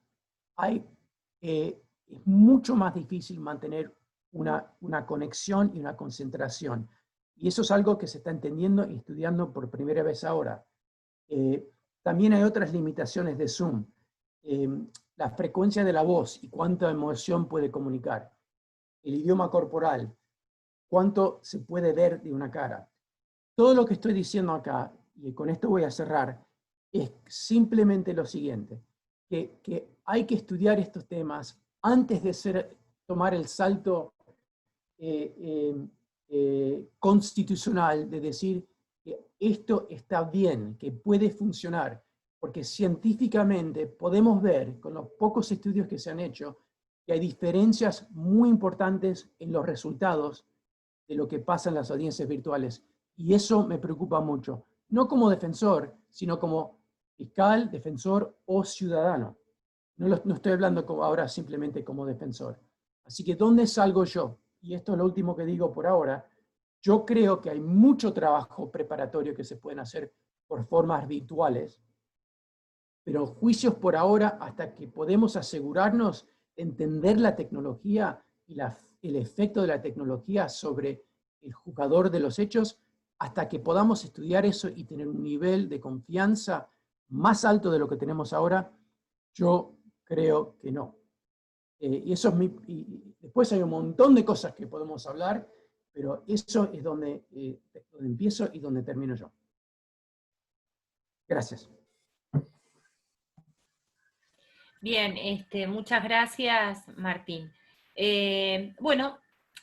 Speaker 2: es mucho más difícil mantener una conexión y una concentración. Y eso es algo que se está entendiendo y estudiando por primera vez ahora. También hay otras limitaciones de Zoom. La frecuencia de la voz y cuánta emoción puede comunicar. El idioma corporal, cuánto se puede ver de una cara. Todo lo que estoy diciendo acá, y con esto voy a cerrar, es simplemente lo siguiente, que hay que estudiar estos temas antes de tomar el salto constitucional de decir que esto está bien, que puede funcionar, porque científicamente podemos ver, con los pocos estudios que se han hecho, que hay diferencias muy importantes en los resultados de lo que pasa en las audiencias virtuales. Y eso me preocupa mucho, no como defensor, sino como fiscal, defensor o ciudadano. No estoy hablando ahora simplemente como defensor. Así que, ¿dónde salgo yo? Y esto es lo último que digo por ahora. Yo creo que hay mucho trabajo preparatorio que se pueden hacer por formas virtuales, pero juicios por ahora, hasta que podemos asegurarnos de entender la tecnología y el efecto de la tecnología sobre el juzgador de los hechos, hasta que podamos estudiar eso y tener un nivel de confianza más alto de lo que tenemos ahora, yo creo que no. Y eso es y después hay un montón de cosas que podemos hablar, pero eso es donde empiezo y donde termino yo. Gracias.
Speaker 1: Bien, muchas gracias, Martín. Bueno,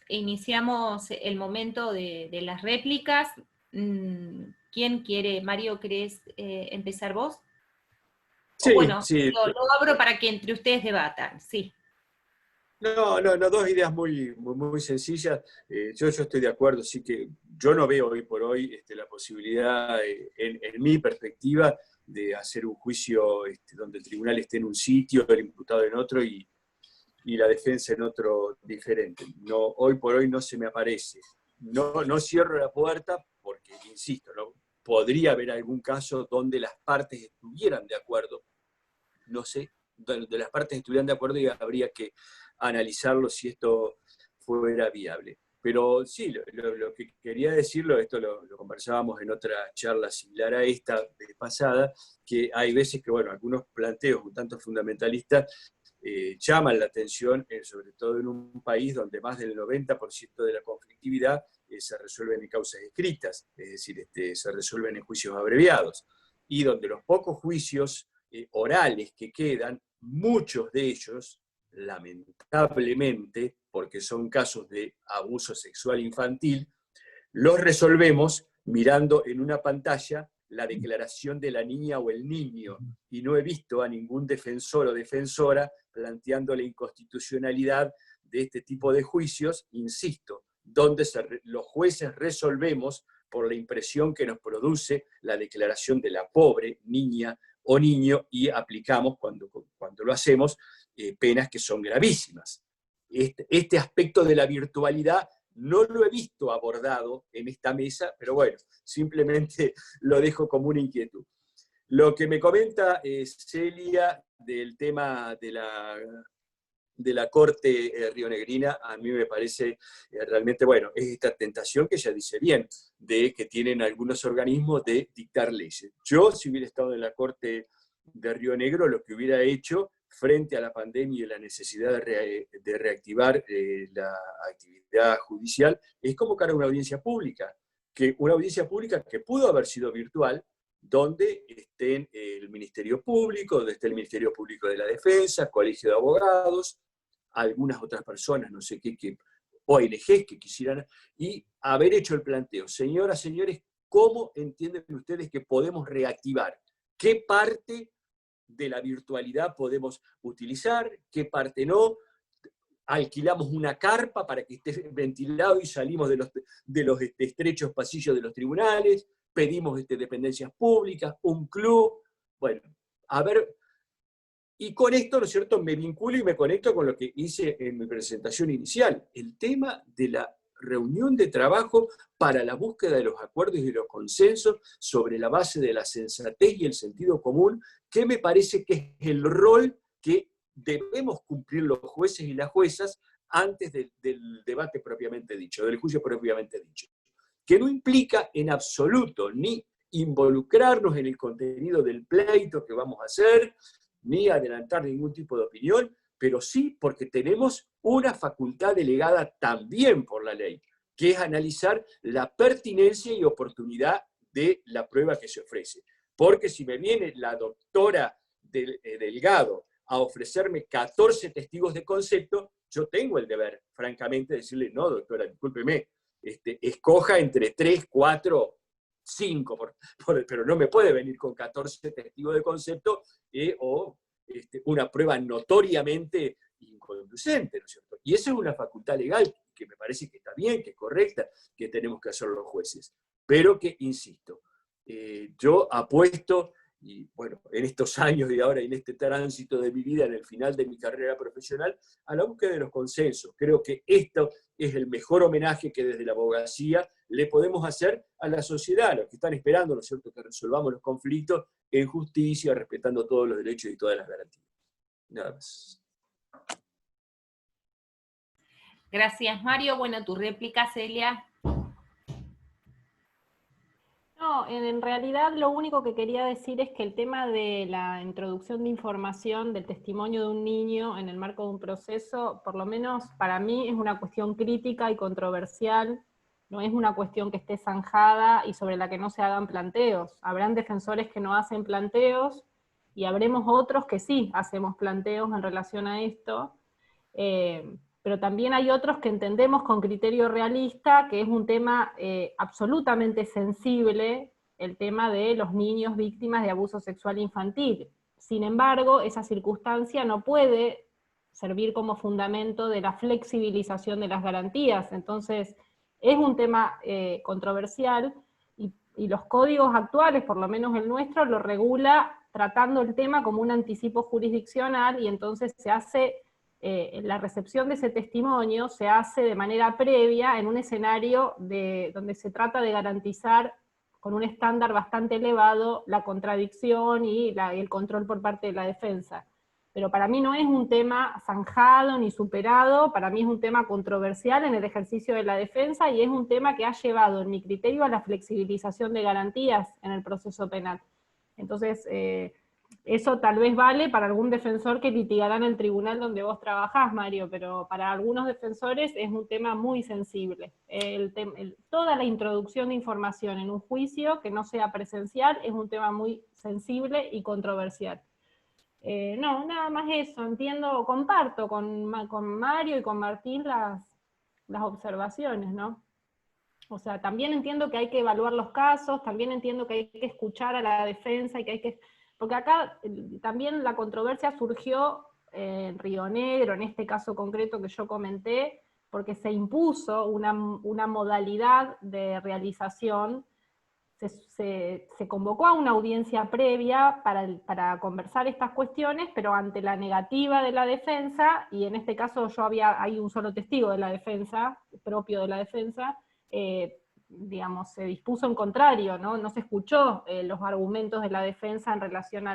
Speaker 1: iniciamos el momento de las réplicas. ¿Quién quiere? Mario, ¿querés empezar vos? O
Speaker 3: Sí,
Speaker 1: bueno,
Speaker 3: sí.
Speaker 1: lo abro para que entre ustedes debatan, sí.
Speaker 3: No, dos ideas muy sencillas. Yo estoy de acuerdo, sí que yo no veo hoy por hoy la posibilidad, en mi perspectiva, de hacer un juicio donde el tribunal esté en un sitio, el imputado en otro y la defensa en otro diferente. No, hoy por hoy no se me aparece. No cierro la puerta porque, insisto, ¿no? Podría haber algún caso donde las partes estuvieran de acuerdo. No sé, donde las partes estuvieran de acuerdo y habría que analizarlo si esto fuera viable. Pero sí, lo que quería decirlo, esto lo conversábamos en otra charla similar a esta pasada, que hay veces que, bueno, algunos planteos un tanto fundamentalistas llaman la atención, sobre todo en un país donde más del 90% de la conflictividad se resuelven en causas escritas, es decir, se resuelven en juicios abreviados, y donde los pocos juicios orales que quedan, muchos de ellos, lamentablemente, porque son casos de abuso sexual infantil, los resolvemos mirando en una pantalla la declaración de la niña o el niño, y no he visto a ningún defensor o defensora planteando la inconstitucionalidad de este tipo de juicios, insisto, donde los jueces resolvemos por la impresión que nos produce la declaración de la pobre niña o niño y aplicamos, cuando lo hacemos, penas que son gravísimas. Este aspecto de la virtualidad no lo he visto abordado en esta mesa, pero bueno, simplemente lo dejo como una inquietud. Lo que me comenta Celia del tema de la Corte rionegrina, a mí me parece realmente, bueno, es esta tentación que ella dice bien, de que tienen algunos organismos de dictar leyes. Yo, si hubiera estado en la Corte de Río Negro, lo que hubiera hecho frente a la pandemia y la necesidad de reactivar la actividad judicial, es convocar a una audiencia pública, que pudo haber sido virtual, donde estén el Ministerio Público, donde esté el Ministerio Público de la Defensa, Colegio de Abogados, algunas otras personas, no sé qué ONGs que quisieran, y haber hecho el planteo. Señoras, señores, ¿cómo entienden ustedes que podemos reactivar? ¿Qué parte de la virtualidad podemos utilizar? ¿Qué parte no? Alquilamos una carpa para que esté ventilado y salimos de los estrechos pasillos de los tribunales, pedimos dependencias públicas, un club, bueno, a ver, y con esto, ¿no es cierto?, me vinculo y me conecto con lo que hice en mi presentación inicial, el tema de la reunión de trabajo para la búsqueda de los acuerdos y de los consensos sobre la base de la sensatez y el sentido común, que me parece que es el rol que debemos cumplir los jueces y las juezas antes del debate propiamente dicho, del juicio propiamente dicho, que no implica en absoluto ni involucrarnos en el contenido del pleito que vamos a hacer, ni adelantar ningún tipo de opinión, pero sí porque tenemos una facultad delegada también por la ley, que es analizar la pertinencia y oportunidad de la prueba que se ofrece. Porque si me viene la doctora Delgado a ofrecerme 14 testigos de concepto, yo tengo el deber, francamente, de decirle, no, doctora, discúlpeme, escoja entre 3, 4, 5, pero no me puede venir con 14 testigos de concepto o una prueba notoriamente inconducente, ¿no es cierto? Y esa es una facultad legal que me parece que está bien, que es correcta, que tenemos que hacer los jueces. Pero que, insisto, yo apuesto, y bueno, en estos años y ahora en este tránsito de mi vida, en el final de mi carrera profesional, a la búsqueda de los consensos. Creo que esto es el mejor homenaje que desde la abogacía le podemos hacer a la sociedad, a los que están esperando, ¿no es cierto?, que resolvamos los conflictos en justicia, respetando todos los derechos y todas las garantías. Nada más.
Speaker 1: Gracias, Mario. Bueno, tu réplica, Celia.
Speaker 4: No, en realidad lo único que quería decir es que el tema de la introducción de información del testimonio de un niño en el marco de un proceso, por lo menos para mí es una cuestión crítica y controversial, no es una cuestión que esté zanjada y sobre la que no se hagan planteos. Habrán defensores que no hacen planteos y habremos otros que sí hacemos planteos en relación a esto. pero también hay otros que entendemos con criterio realista que es un tema absolutamente sensible, el tema de los niños víctimas de abuso sexual infantil. Sin embargo, esa circunstancia no puede servir como fundamento de la flexibilización de las garantías. Entonces, es un tema controversial, y los códigos actuales, por lo menos el nuestro, lo regula tratando el tema como un anticipo jurisdiccional, y entonces se hace, la recepción de ese testimonio se hace de manera previa en un escenario donde se trata de garantizar con un estándar bastante elevado la contradicción y el control por parte de la defensa. Pero para mí no es un tema zanjado ni superado, para mí es un tema controversial en el ejercicio de la defensa, y es un tema que ha llevado, en mi criterio, a la flexibilización de garantías en el proceso penal. Entonces, eso tal vez vale para algún defensor que litigará en el tribunal donde vos trabajás, Mario, pero para algunos defensores es un tema muy sensible. Toda la introducción de información en un juicio que no sea presencial es un tema muy sensible y controversial. No, nada más eso, entiendo, comparto con Mario y con Martín las observaciones, ¿no? O sea, también entiendo que hay que evaluar los casos, también entiendo que hay que escuchar a la defensa, y que hay que... Porque acá también la controversia surgió en Río Negro, en este caso concreto que yo comenté, porque se impuso una modalidad de realización. Se convocó a una audiencia previa para conversar estas cuestiones, pero ante la negativa de la defensa, y en este caso hay un solo testigo de la defensa, propio de la defensa, digamos, se dispuso en contrario, no se escuchó los argumentos de la defensa en relación a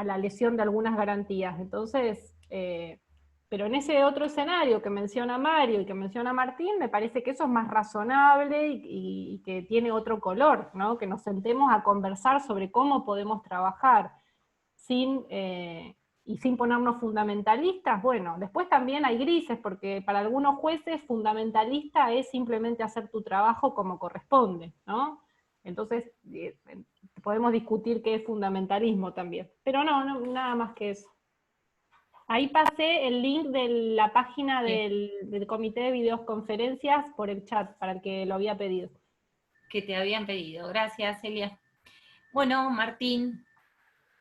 Speaker 4: la lesión de algunas garantías. Entonces, pero en ese otro escenario que menciona Mario y que menciona Martín, me parece que eso es más razonable y que tiene otro color, ¿no? Que nos sentemos a conversar sobre cómo podemos trabajar y sin ponernos fundamentalistas. Bueno, después también hay grises, porque para algunos jueces fundamentalista es simplemente hacer tu trabajo como corresponde, ¿no? Entonces podemos discutir qué es fundamentalismo también. Pero no, nada más que eso. Ahí pasé el link de la página del Comité de Videoconferencias por el chat, para el que lo había pedido.
Speaker 1: Que te habían pedido. Gracias, Celia. Bueno, Martín,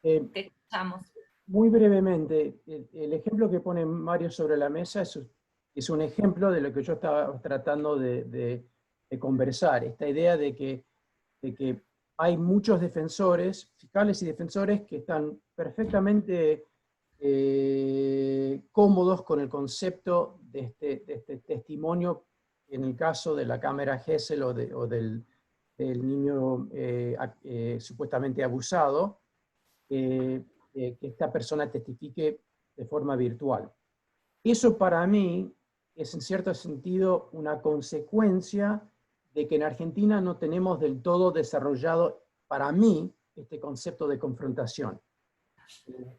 Speaker 1: te escuchamos.
Speaker 2: Muy brevemente, el ejemplo que pone Mario sobre la mesa es un ejemplo de lo que yo estaba tratando de conversar. Esta idea de que hay muchos defensores, fiscales y defensores, que están perfectamente cómodos con el concepto de este testimonio, en el caso de la cámara Gesell o del niño supuestamente abusado, que esta persona testifique de forma virtual. Eso para mí es en cierto sentido una consecuencia de que en Argentina no tenemos del todo desarrollado, para mí, este concepto de confrontación.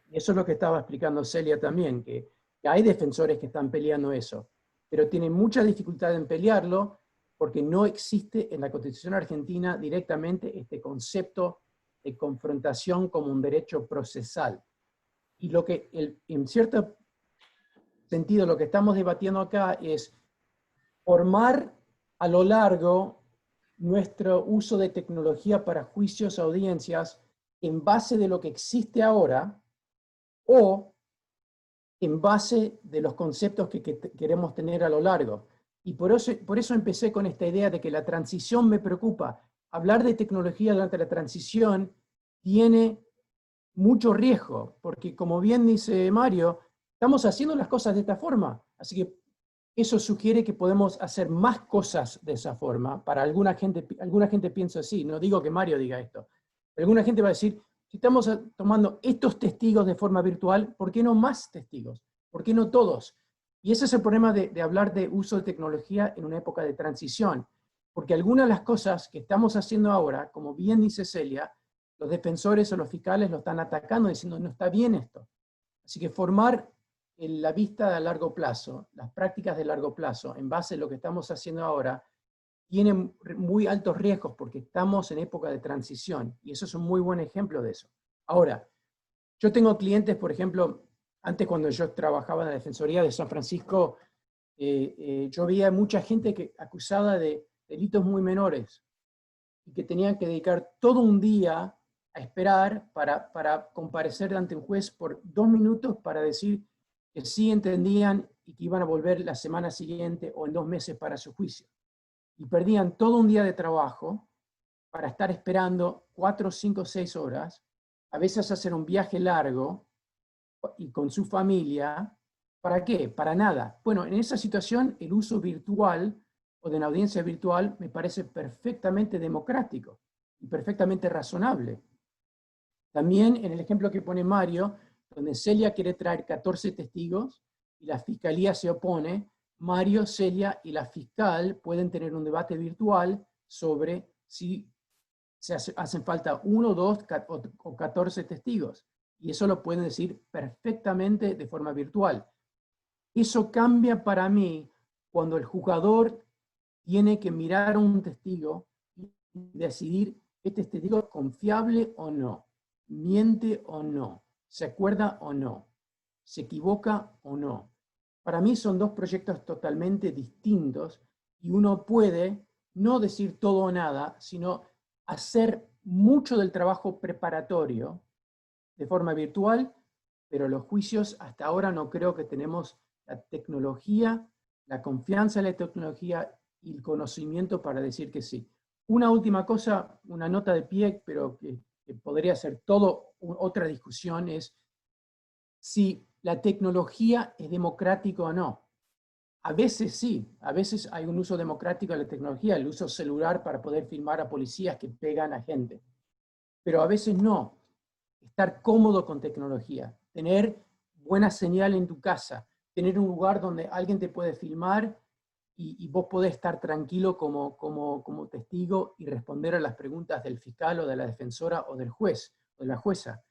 Speaker 2: Y eso es lo que estaba explicando Celia también, que hay defensores que están peleando eso, pero tienen mucha dificultad en pelearlo porque no existe en la Constitución argentina directamente este concepto de confrontación como un derecho procesal. Y lo que, en cierto sentido, lo que estamos debatiendo acá es formar a lo largo nuestro uso de tecnología para juicios, audiencias, en base de lo que existe ahora, o en base de los conceptos que queremos tener a lo largo. Y por eso empecé con esta idea de que la transición me preocupa. Hablar de tecnología durante la transición tiene mucho riesgo, porque como bien dice Mario, estamos haciendo las cosas de esta forma, así que eso sugiere que podemos hacer más cosas de esa forma. Para alguna gente piensa así, no digo que Mario diga esto, pero alguna gente va a decir, si estamos tomando estos testigos de forma virtual, ¿por qué no más testigos? ¿Por qué no todos? Y ese es el problema de hablar de uso de tecnología en una época de transición, porque algunas de las cosas que estamos haciendo ahora, como bien dice Celia, los defensores o los fiscales lo están atacando diciendo no está bien esto. Así que formar la vista a largo plazo, las prácticas de largo plazo, en base a lo que estamos haciendo ahora, tienen muy altos riesgos porque estamos en época de transición, y eso es un muy buen ejemplo de eso. Ahora, yo tengo clientes, por ejemplo, antes cuando yo trabajaba en la Defensoría de San Francisco, yo veía mucha gente acusada de delitos muy menores y que tenían que dedicar todo un día a esperar para comparecer ante un juez por 2 minutos para decir que sí entendían y que iban a volver la semana siguiente o en 2 meses para su juicio. Y perdían todo un día de trabajo para estar esperando 4, 5, 6 horas, a veces hacer un viaje largo y con su familia. ¿Para qué? Para nada. Bueno, en esa situación el uso virtual o de una audiencia virtual me parece perfectamente democrático y perfectamente razonable. También en el ejemplo que pone Mario, donde Celia quiere traer 14 testigos y la fiscalía se opone, Mario, Celia y la fiscal pueden tener un debate virtual sobre si hacen falta 1, 2 o 14 testigos. Y eso lo pueden decir perfectamente de forma virtual. Eso cambia para mí cuando el juzgador tiene que mirar a un testigo y decidir este testigo es confiable o no, miente o no, se acuerda o no, se equivoca o no. Para mí son dos proyectos totalmente distintos y uno puede no decir todo o nada, sino hacer mucho del trabajo preparatorio de forma virtual, pero los juicios hasta ahora no creo que tenemos la tecnología, la confianza en la tecnología y el conocimiento para decir que sí. Una última cosa, una nota de pie, pero que podría ser todo otra discusión, es si la tecnología es democrática o no. A veces sí, a veces hay un uso democrático de la tecnología, el uso celular para poder filmar a policías que pegan a gente. Pero a veces no. Estar cómodo con tecnología, tener buena señal en tu casa, tener un lugar donde alguien te puede filmar y vos podés estar tranquilo como testigo y responder a las preguntas del fiscal o de la defensora o del juez o de la jueza.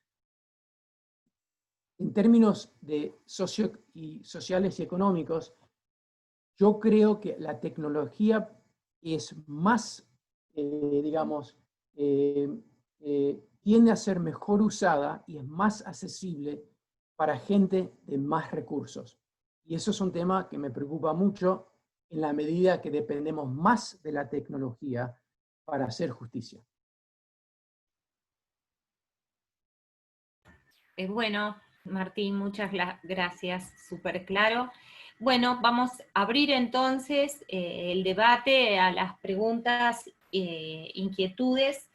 Speaker 2: En términos de sociales y económicos, yo creo que la tecnología es más, tiende a ser mejor usada y es más accesible para gente de más recursos. Y eso es un tema que me preocupa mucho en la medida que dependemos más de la tecnología para hacer justicia.
Speaker 1: Bueno, Martín, muchas gracias, súper claro. Bueno, vamos a abrir entonces el debate a las preguntas, inquietudes,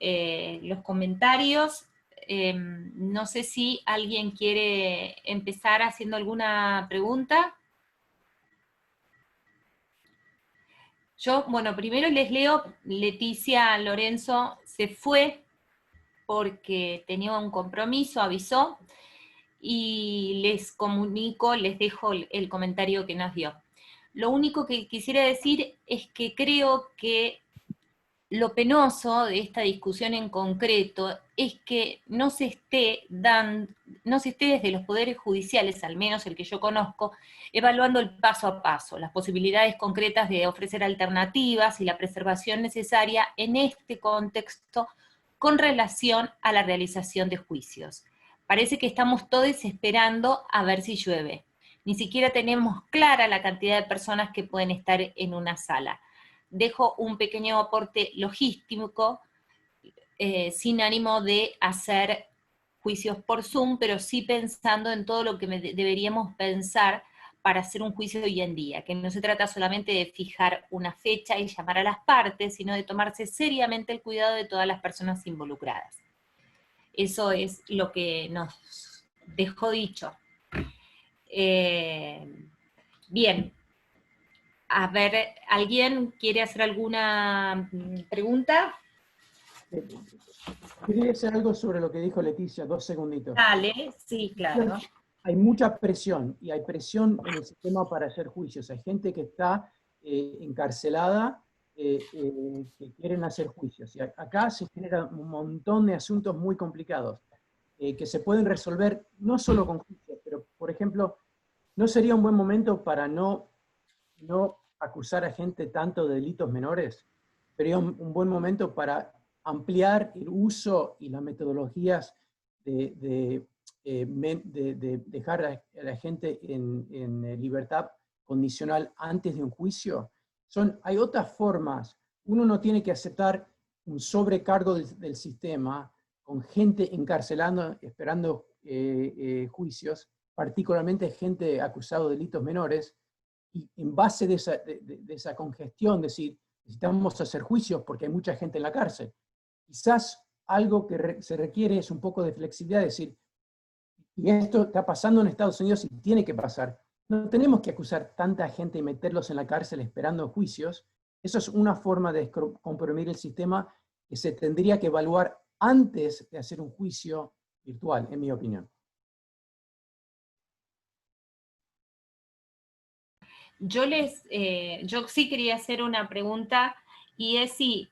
Speaker 1: los comentarios. No sé si alguien quiere empezar haciendo alguna pregunta. Yo, bueno, primero les leo, Leticia Lorenzo se fue porque tenía un compromiso, avisó, y les comunico, les dejo el comentario que nos dio. Lo único que quisiera decir es que creo que lo penoso de esta discusión en concreto es que no se esté desde los poderes judiciales, al menos el que yo conozco, evaluando el paso a paso, las posibilidades concretas de ofrecer alternativas y la preservación necesaria en este contexto con relación a la realización de juicios. Parece que estamos todos esperando a ver si llueve. Ni siquiera tenemos clara la cantidad de personas que pueden estar en una sala. Dejo un pequeño aporte logístico, sin ánimo de hacer juicios por Zoom, pero sí pensando en todo lo que deberíamos pensar para hacer un juicio hoy en día, que no se trata solamente de fijar una fecha y llamar a las partes, sino de tomarse seriamente el cuidado de todas las personas involucradas. Eso es lo que nos dejó dicho. Bien. A ver, ¿alguien quiere hacer alguna pregunta?
Speaker 2: Quería decir algo sobre lo que dijo Leticia, 2 segunditos.
Speaker 1: Dale, sí, claro.
Speaker 2: Hay mucha presión, y hay presión en el sistema para hacer juicios. Hay gente que está encarcelada, que quieren hacer juicios. Y acá se generan un montón de asuntos muy complicados, que se pueden resolver no solo con juicios, pero, por ejemplo, ¿no sería un buen momento para no acusar a gente tanto de delitos menores? Sería un buen momento para ampliar el uso y las metodologías de de dejar a la gente en libertad condicional antes de un juicio. Hay otras formas. Uno no tiene que aceptar un sobrecargo del sistema con gente encarcelando, esperando juicios, particularmente gente acusada de delitos menores, y en base de esa congestión, decir, necesitamos hacer juicios porque hay mucha gente en la cárcel. Quizás algo que se requiere es un poco de flexibilidad, decir, y esto está pasando en Estados Unidos y tiene que pasar. No tenemos que acusar tanta gente y meterlos en la cárcel esperando juicios. Eso es una forma de comprimir el sistema que se tendría que evaluar antes de hacer un juicio virtual, en mi opinión.
Speaker 1: Yo sí quería hacer una pregunta, y es si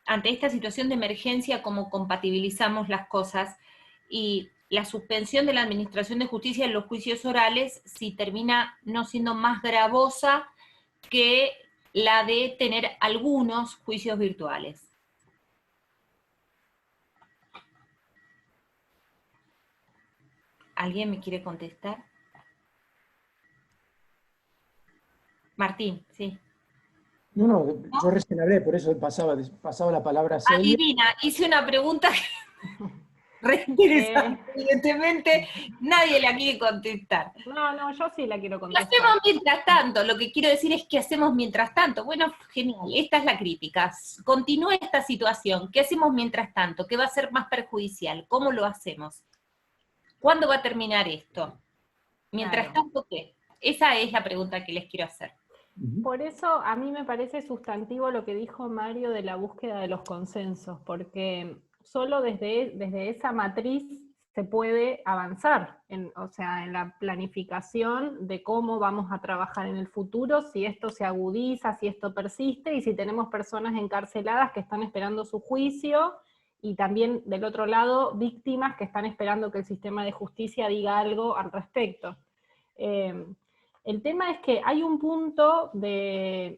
Speaker 1: ante esta situación de emergencia, cómo compatibilizamos las cosas, y la suspensión de la Administración de Justicia en los juicios orales, si termina no siendo más gravosa que la de tener algunos juicios virtuales. ¿Alguien me quiere contestar? Martín, sí.
Speaker 2: No, yo recién hablé, por eso pasaba la palabra a Celia.
Speaker 1: Adivina, hice una pregunta re interesante. Evidentemente, nadie la quiere contestar.
Speaker 4: No, yo sí la quiero
Speaker 1: ¿Qué
Speaker 4: contestar.
Speaker 1: hacemos mientras tanto? Lo que quiero decir es, ¿qué hacemos mientras tanto? Bueno, genial, esta es la crítica. Continúa esta situación. ¿Qué hacemos mientras tanto? ¿Qué va a ser más perjudicial? ¿Cómo lo hacemos? ¿Cuándo va a terminar esto? Mientras tanto, ¿qué? Esa es la pregunta que les quiero hacer.
Speaker 4: Por eso a mí me parece sustantivo lo que dijo Mario de la búsqueda de los consensos, porque solo desde esa matriz se puede avanzar, o sea, en la planificación de cómo vamos a trabajar en el futuro, si esto se agudiza, si esto persiste, y si tenemos personas encarceladas que están esperando su juicio, y también del otro lado, víctimas que están esperando que el sistema de justicia diga algo al respecto. El tema es que hay un punto en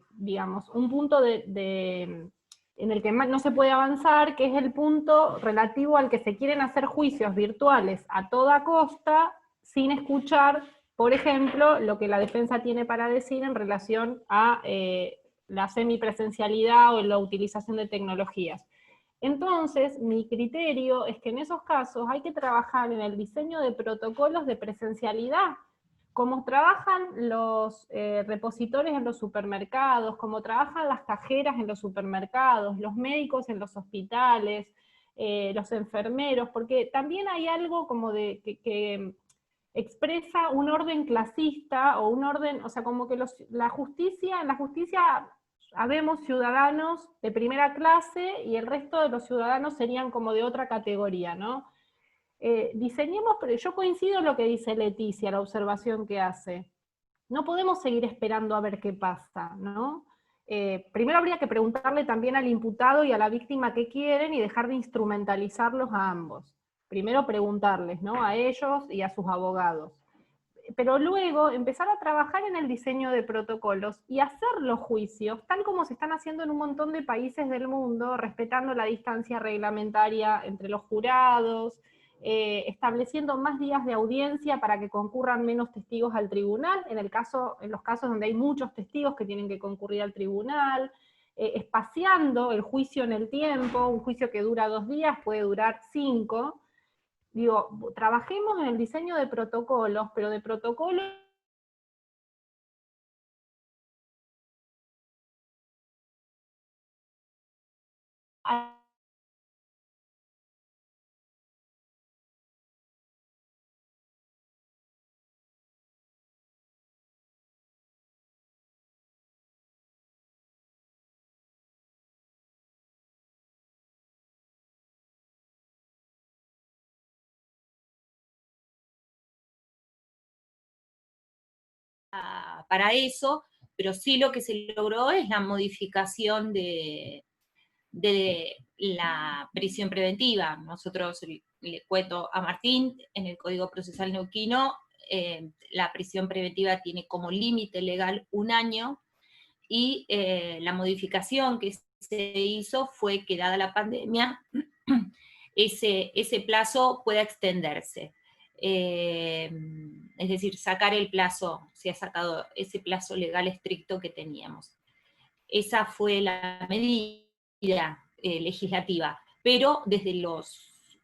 Speaker 4: el que no se puede avanzar, que es el punto relativo al que se quieren hacer juicios virtuales a toda costa, sin escuchar, por ejemplo, lo que la defensa tiene para decir en relación a la semipresencialidad o la utilización de tecnologías. Entonces, mi criterio es que en esos casos hay que trabajar en el diseño de protocolos de presencialidad, como trabajan los repositores en los supermercados, como trabajan las cajeras en los supermercados, los médicos en los hospitales, los enfermeros, porque también hay algo como que expresa un orden clasista, o un orden, o sea, como que en la justicia habemos ciudadanos de primera clase y el resto de los ciudadanos serían como de otra categoría, ¿no? Diseñemos, pero yo coincido en lo que dice Leticia, la observación que hace. No podemos seguir esperando a ver qué pasa, ¿no? Primero habría que preguntarle también al imputado y a la víctima qué quieren y dejar de instrumentalizarlos a ambos. Primero preguntarles, ¿no? A ellos y a sus abogados. Pero luego empezar a trabajar en el diseño de protocolos y hacer los juicios, tal como se están haciendo en un montón de países del mundo, respetando la distancia reglamentaria entre los jurados, estableciendo más días de audiencia para que concurran menos testigos al tribunal, en los casos donde hay muchos testigos que tienen que concurrir al tribunal, espaciando el juicio en el tiempo. Un juicio que dura 2 días puede durar 5. Digo, trabajemos en el diseño de protocolos, pero de protocolos
Speaker 1: para eso, pero sí lo que se logró es la modificación de la prisión preventiva. Nosotros, le cuento a Martín, en el Código Procesal Neuquino, la prisión preventiva tiene como límite legal 1 año, y la modificación que se hizo fue que, dada la pandemia, ese plazo pueda extenderse. Es decir, sacar el plazo, se ha sacado ese plazo legal estricto que teníamos. Esa fue la medida legislativa, pero desde los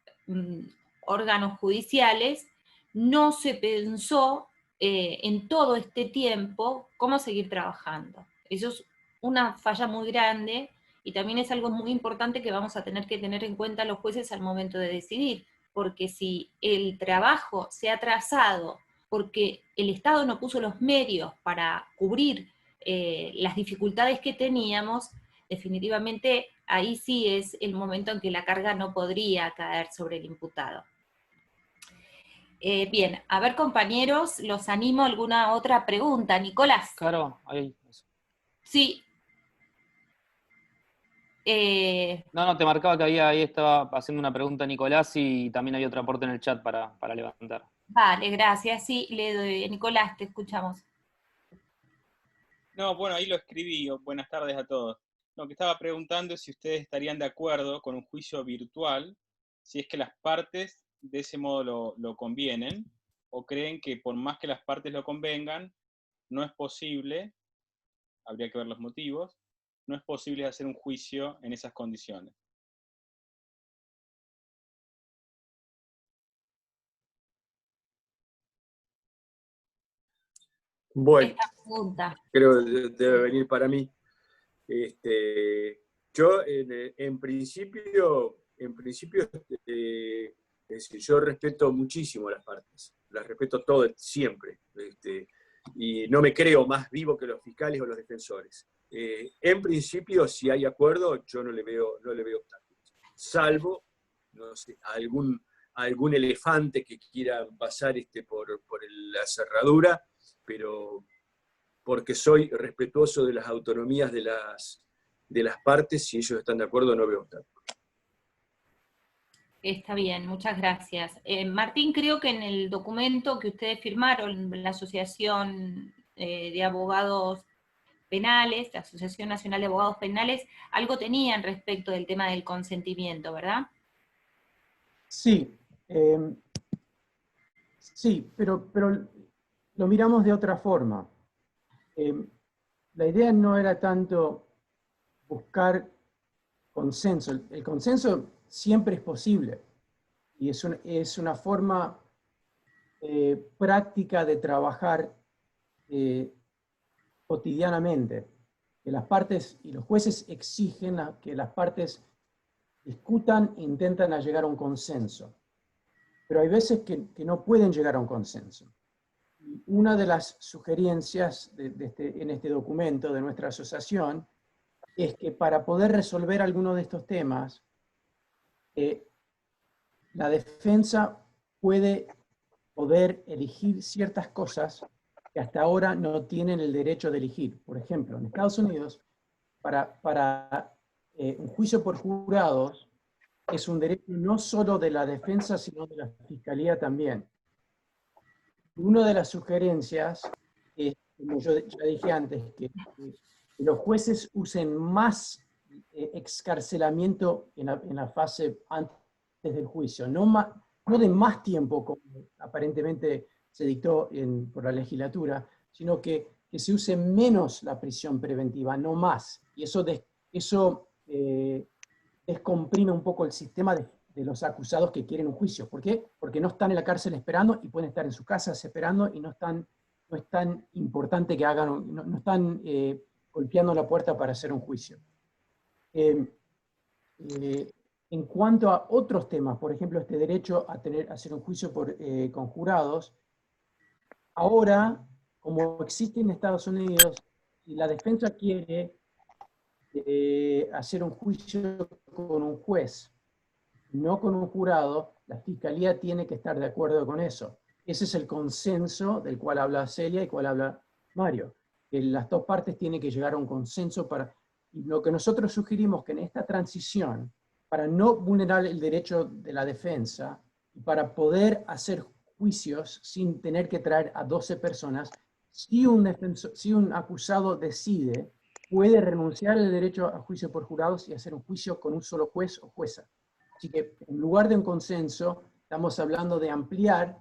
Speaker 1: órganos judiciales no se pensó en todo este tiempo cómo seguir trabajando. Eso es una falla muy grande y también es algo muy importante que vamos a tener que tener en cuenta los jueces al momento de decidir, porque si el trabajo se ha atrasado porque el Estado no puso los medios para cubrir las dificultades que teníamos, definitivamente ahí sí es el momento en que la carga no podría caer sobre el imputado. Bien, a ver compañeros, los animo a alguna otra pregunta. Nicolás.
Speaker 5: Claro, ahí.
Speaker 1: Sí.
Speaker 5: No, te marcaba que ahí estaba haciendo una pregunta Nicolás y también había otro aporte en el chat para levantar.
Speaker 1: Vale, gracias. Sí, Nicolás, te escuchamos.
Speaker 6: No, bueno, ahí lo escribí. Buenas tardes a todos. Lo que estaba preguntando es si ustedes estarían de acuerdo con un juicio virtual, si es que las partes de ese modo lo convienen, o creen que por más que las partes lo convengan, no es posible, habría que ver los motivos, no es posible hacer un juicio en esas condiciones.
Speaker 3: Bueno,
Speaker 1: esta pregunta.
Speaker 3: creo que debe venir para mí. Yo, en principio, es decir, yo respeto muchísimo las partes, las respeto todas, siempre, y no me creo más vivo que los fiscales o los defensores. En principio, si hay acuerdo, yo no le veo obstáculos, salvo, no sé, algún elefante que quiera pasar por la cerradura, pero porque soy respetuoso de las autonomías de las partes, si ellos están de acuerdo, no veo obstáculos.
Speaker 1: Está bien, muchas gracias. Martín, creo que en el documento que ustedes firmaron, la Asociación de Abogados Penales, la Asociación Nacional de Abogados Penales, algo tenían respecto del tema del consentimiento, ¿verdad?
Speaker 2: Sí, sí, pero lo miramos de otra forma. La idea no era tanto buscar consenso. El consenso siempre es posible y es una forma práctica de trabajar cotidianamente. Que las partes y los jueces exigen que las partes discutan e intentan llegar a un consenso. Pero hay veces que no pueden llegar a un consenso. Y una de las sugerencias en este documento de nuestra asociación es que para poder resolver alguno de estos temas, la defensa puede poder elegir ciertas cosas que hasta ahora no tienen el derecho de elegir. Por ejemplo, en Estados Unidos, para un juicio por jurados, es un derecho no solo de la defensa, sino de la fiscalía también. Una de las sugerencias es, como yo ya dije antes, que los jueces usen más excarcelamiento en la fase antes del juicio, no de más tiempo como aparentemente se dictó por la legislatura, sino que se use menos la prisión preventiva, no más. Y eso descomprime un poco el sistema de los acusados que quieren un juicio. ¿Por qué? Porque no están en la cárcel esperando y pueden estar en sus casas esperando y no es tan importante que hagan, no están golpeando la puerta para hacer un juicio. En cuanto a otros temas, por ejemplo, este derecho a hacer un juicio con jurados, ahora, como existe en Estados Unidos, si la defensa quiere hacer un juicio con un juez, no con un jurado, la fiscalía tiene que estar de acuerdo con eso. Ese es el consenso del cual habla Celia y cual habla Mario, que las dos partes tienen que llegar a un consenso y lo que nosotros sugerimos que en esta transición, para no vulnerar el derecho de la defensa, y para poder hacer juicios sin tener que traer a 12 personas, si un acusado decide, puede renunciar al derecho a juicio por jurados y hacer un juicio con un solo juez o jueza. Así que en lugar de un consenso, estamos hablando de ampliar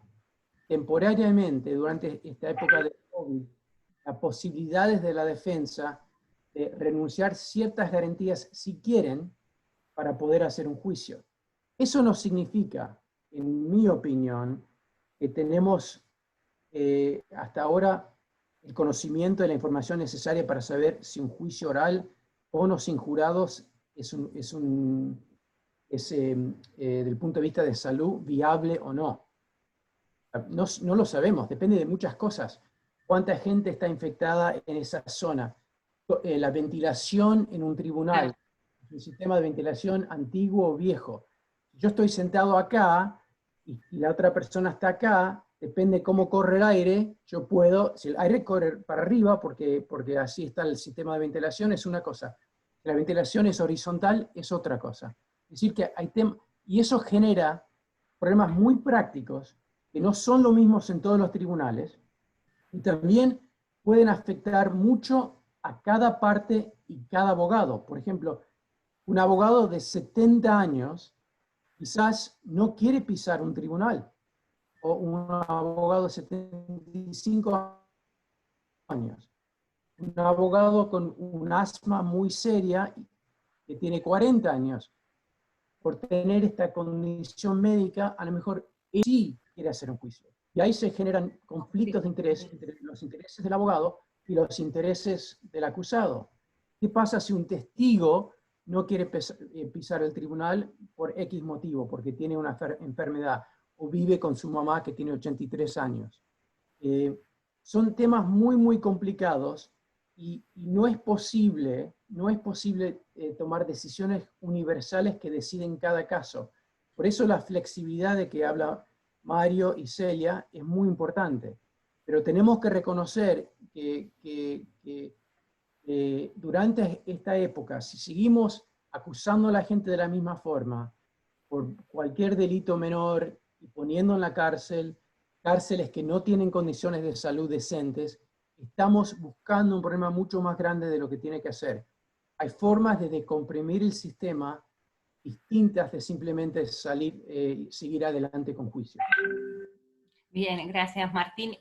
Speaker 2: temporariamente durante esta época de COVID las posibilidades de la defensa de renunciar ciertas garantías si quieren para poder hacer un juicio. Eso no significa, en mi opinión, que tenemos hasta ahora el conocimiento de la información necesaria para saber si un juicio oral con o sin jurados es del punto de vista de salud viable o no. No lo sabemos, depende de muchas cosas. ¿Cuánta gente está infectada en esa zona? La ventilación en un tribunal, un sistema de ventilación antiguo o viejo. Si yo estoy sentado acá y la otra persona está acá, depende cómo corre el aire, yo puedo, si el aire corre para arriba, porque así está el sistema de ventilación, es una cosa. Si la ventilación es horizontal, es otra cosa. Es decir, que hay temas, y eso genera problemas muy prácticos, que no son los mismos en todos los tribunales, y también pueden afectar mucho a cada parte y cada abogado. Por ejemplo, un abogado de 70 años quizás no quiere pisar un tribunal, o un abogado de 75 años. Un abogado con un asma muy seria que tiene 40 años, por tener esta condición médica, a lo mejor él sí quiere hacer un juicio. Y ahí se generan conflictos de interés entre los intereses del abogado y los intereses del acusado. ¿Qué pasa si un testigo no quiere pisar el tribunal por X motivo, porque tiene una enfermedad, o vive con su mamá que tiene 83 años? Son temas muy, muy complicados y no es posible tomar decisiones universales que deciden cada caso. Por eso la flexibilidad de que habla Mario y Celia es muy importante. Pero tenemos que reconocer que durante esta época, si seguimos acusando a la gente de la misma forma, por cualquier delito menor, y poniendo en la cárceles que no tienen condiciones de salud decentes, estamos buscando un problema mucho más grande de lo que tiene que hacer. Hay formas de descomprimir el sistema distintas de simplemente seguir adelante con juicio.
Speaker 1: Bien, gracias Martín.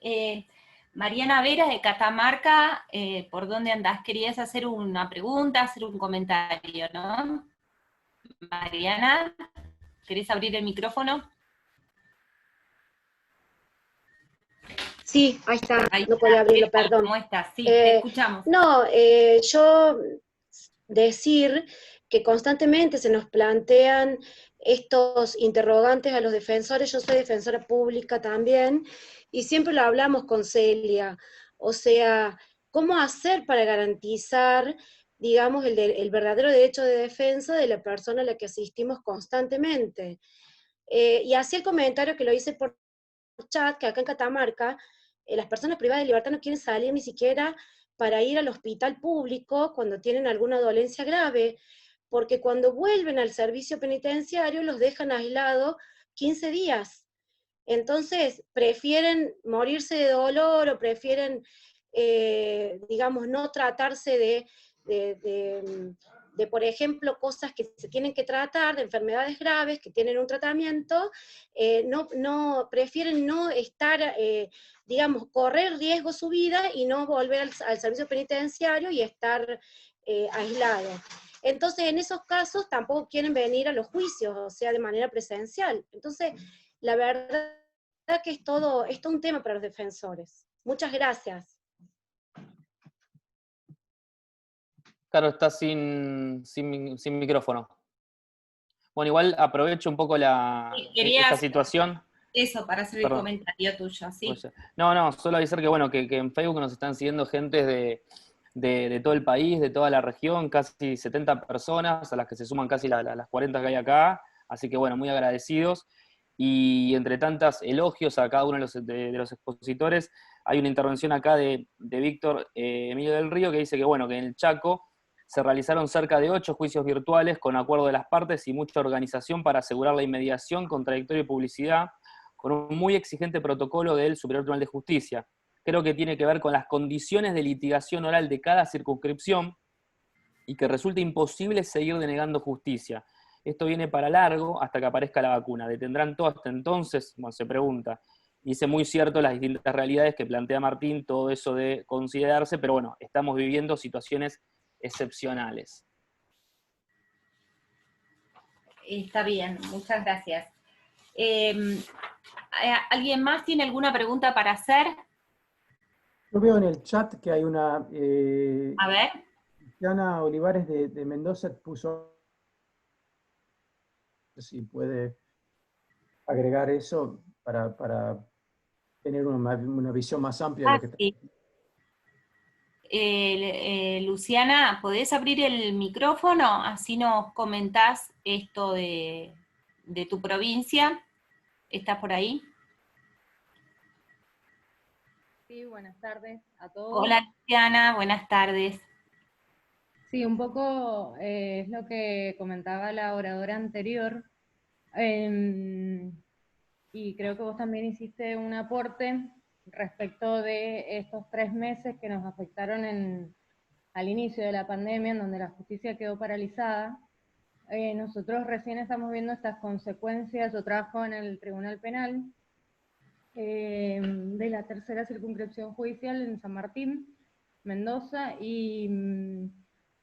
Speaker 1: Mariana Vera de Catamarca, ¿por dónde andás? Querías hacer una pregunta, hacer un comentario, ¿no? Mariana, ¿querés abrir el micrófono?
Speaker 7: Sí, ahí está,
Speaker 1: Ahí
Speaker 7: no podía abrirlo,
Speaker 1: está.
Speaker 7: perdón.
Speaker 1: ¿Cómo estás? Sí, te escuchamos.
Speaker 7: No, yo decir que constantemente se nos plantean estos interrogantes a los defensores. Yo soy defensora pública también, y siempre lo hablamos con Celia. O sea, ¿cómo hacer para garantizar, digamos, el verdadero derecho de defensa de la persona a la que asistimos constantemente? Y hacía el comentario que lo hice por chat, que acá en Catamarca, las personas privadas de libertad no quieren salir ni siquiera para ir al hospital público cuando tienen alguna dolencia grave, porque cuando vuelven al servicio penitenciario los dejan aislados 15 días. Entonces, prefieren morirse de dolor o prefieren, digamos, no tratarse de, por ejemplo, cosas que se tienen que tratar, de enfermedades graves que tienen un tratamiento, prefieren no estar, digamos, correr riesgo su vida y no volver al servicio penitenciario y estar aislado. Entonces, en esos casos tampoco quieren venir a los juicios, o sea, de manera presencial. Entonces, la verdad que es todo un tema para los defensores. Muchas gracias.
Speaker 5: Claro, está sin micrófono. Bueno, igual aprovecho un poco esta situación.
Speaker 1: Eso, para hacer el comentario tuyo, ¿sí?
Speaker 5: No, solo avisar que, bueno, que en Facebook nos están siguiendo gentes de todo el país, de toda la región, casi 70 personas, a las que se suman casi las 40 que hay acá, así que, bueno, muy agradecidos. Y entre tantas elogios a cada uno de los expositores, hay una intervención acá de Víctor Emilio del Río, que dice que, bueno, que en el Chaco se realizaron cerca de 8 juicios virtuales con acuerdo de las partes y mucha organización para asegurar la inmediación, contradictorio y publicidad, con un muy exigente protocolo del Superior Tribunal de Justicia. Creo que tiene que ver con las condiciones de litigación oral de cada circunscripción y que resulta imposible seguir denegando justicia. esto viene para largo hasta que aparezca la vacuna. ¿Detendrán todo hasta entonces? Bueno, se pregunta. Dice muy cierto las distintas realidades que plantea Martín, todo eso de considerarse, pero bueno, estamos viviendo situaciones excepcionales.
Speaker 1: Está bien, muchas gracias. ¿Alguien más tiene alguna pregunta para hacer?
Speaker 2: Yo veo en el chat que hay una...
Speaker 1: A ver.
Speaker 2: Diana Olivares de Mendoza puso... Si puede agregar eso para tener una visión más amplia de lo que está.
Speaker 1: Sí. Luciana, ¿podés abrir el micrófono? Así nos comentás esto de tu provincia. ¿Estás por ahí?
Speaker 8: Sí, buenas tardes a todos.
Speaker 1: Hola, Luciana, buenas tardes.
Speaker 8: Sí, un poco es lo que comentaba la oradora anterior, y creo que vos también hiciste un aporte respecto de estos 3 meses que nos afectaron al inicio de la pandemia, en donde la justicia quedó paralizada. Nosotros recién estamos viendo estas consecuencias. Yo trabajo en el Tribunal Penal de la tercera circunscripción judicial en San Martín, Mendoza, y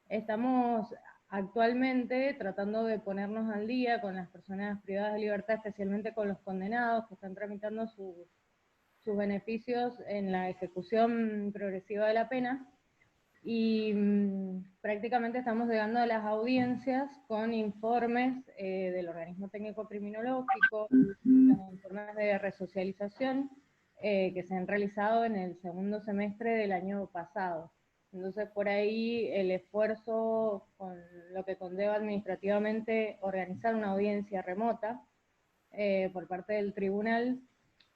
Speaker 8: estamos actualmente tratando de ponernos al día con las personas privadas de libertad, especialmente con los condenados que están tramitando sus beneficios en la ejecución progresiva de la pena, y prácticamente estamos llegando a las audiencias con informes del organismo técnico criminológico, los informes de resocialización que se han realizado en el segundo semestre del año pasado. Entonces, por ahí el esfuerzo con lo que conlleva administrativamente organizar una audiencia remota por parte del tribunal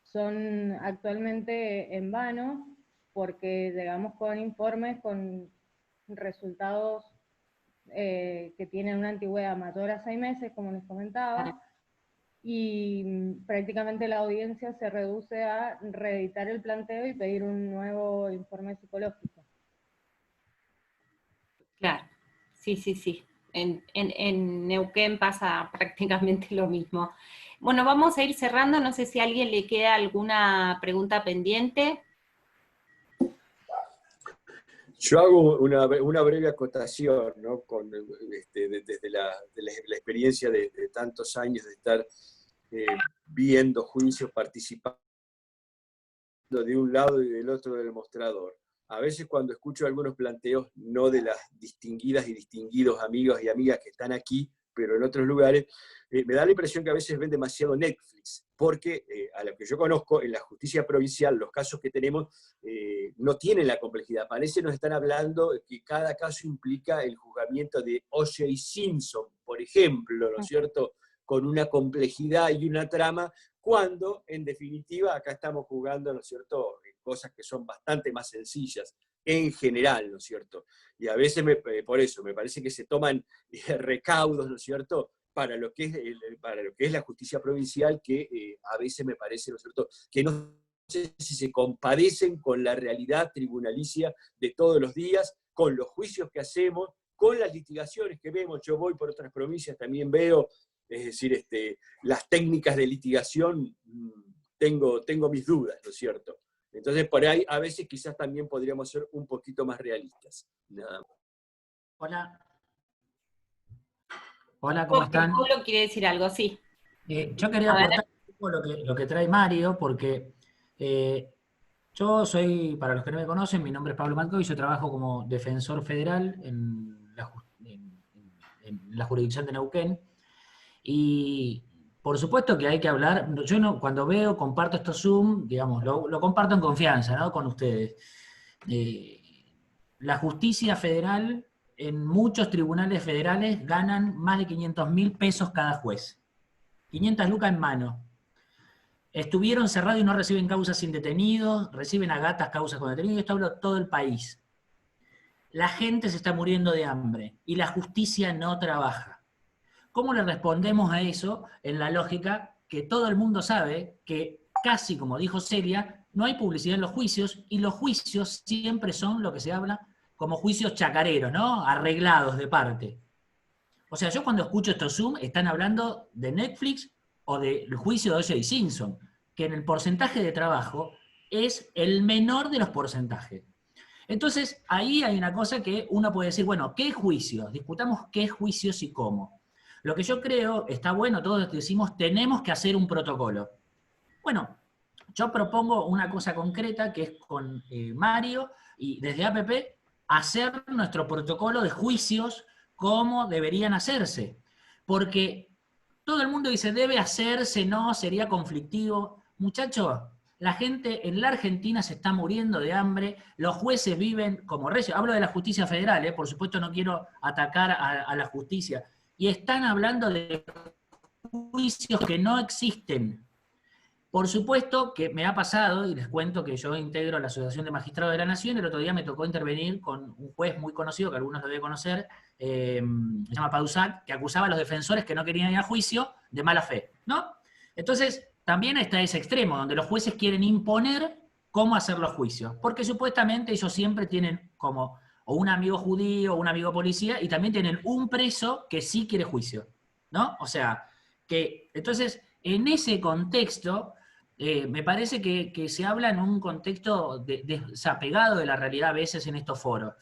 Speaker 8: son actualmente en vano, porque llegamos con informes con resultados que tienen una antigüedad mayor a 6 meses, como les comentaba, y prácticamente la audiencia se reduce a reeditar el planteo y pedir un nuevo informe psicológico.
Speaker 1: Claro, sí. En Neuquén pasa prácticamente lo mismo. Bueno, vamos a ir cerrando, no sé si a alguien le queda alguna pregunta pendiente.
Speaker 3: Yo hago una breve acotación, ¿no? Desde la experiencia de tantos años de estar viendo juicios, participando de un lado y del otro del mostrador. A veces cuando escucho algunos planteos, no de las distinguidas y distinguidos amigos y amigas que están aquí, pero en otros lugares, me da la impresión que a veces ven demasiado Netflix, porque a lo que yo conozco, en la justicia provincial, los casos que tenemos no tienen la complejidad. Parece nos están hablando que cada caso implica el juzgamiento de O.J. Simpson, por ejemplo, ¿no es cierto?, con una complejidad y una trama, cuando, en definitiva, acá estamos jugando, ¿no es cierto?, cosas que son bastante más sencillas, en general, ¿no es cierto? Y a veces, por eso, me parece que se toman recaudos, ¿no es cierto?, para lo que es la justicia provincial, que a veces me parece, ¿no es cierto?, que no sé si se compadecen con la realidad tribunalicia de todos los días, con los juicios que hacemos, con las litigaciones que vemos. Yo voy por otras provincias, también veo, es decir, las técnicas de litigación, tengo mis dudas, ¿no es cierto? Entonces, por ahí, a veces quizás también podríamos ser un poquito más realistas. Nada más.
Speaker 9: Hola. Hola, ¿cómo están?
Speaker 1: Pablo quiere decir algo, sí.
Speaker 9: Yo quería aportar un poco lo que trae Mario, porque yo soy, para los que no me conocen, mi nombre es Pablo Matco y yo trabajo como defensor federal en la jurisdicción de Neuquén. Y por supuesto que hay que hablar, yo no, cuando comparto estos Zoom, digamos, lo comparto en confianza, ¿no?, con ustedes. La justicia federal, en muchos tribunales federales, ganan más de 500.000 pesos cada juez. 500 lucas en mano. Estuvieron cerrados y no reciben causas sin detenidos, reciben a gatas causas con detenidos, esto hablo de todo el país. La gente se está muriendo de hambre y la justicia no trabaja. ¿Cómo le respondemos a eso en la lógica que todo el mundo sabe que, casi como dijo Celia, no hay publicidad en los juicios, y los juicios siempre son lo que se habla como juicios chacareros, ¿no?, arreglados de parte? O sea, yo cuando escucho estos Zoom están hablando de Netflix o del juicio de O.J. Simpson, que en el porcentaje de trabajo es el menor de los porcentajes. Entonces, ahí hay una cosa que uno puede decir, bueno, ¿qué juicios? Discutamos qué juicios y cómo. Lo que yo creo, está bueno, todos decimos, tenemos que hacer un protocolo. Bueno, yo propongo una cosa concreta que es con Mario y desde APP hacer nuestro protocolo de juicios como deberían hacerse. Porque todo el mundo dice, debe hacerse, no, sería conflictivo. Muchachos, la gente en la Argentina se está muriendo de hambre, los jueces viven como reyes. Hablo de la justicia federal, por supuesto no quiero atacar a la justicia. Y están hablando de juicios que no existen. Por supuesto que me ha pasado, y les cuento que yo integro la Asociación de Magistrados de la Nación, el otro día me tocó intervenir con un juez muy conocido, que algunos lo deben conocer, se llama Pausac, que acusaba a los defensores que no querían ir a juicio de mala fe, ¿no? Entonces, también está ese extremo, donde los jueces quieren imponer cómo hacer los juicios, porque supuestamente ellos siempre tienen como o un amigo judío o un amigo policía, y también tienen un preso que sí quiere juicio, ¿no? O sea, que entonces, en ese contexto, me parece que se habla en un contexto desapegado de la realidad a veces en estos foros.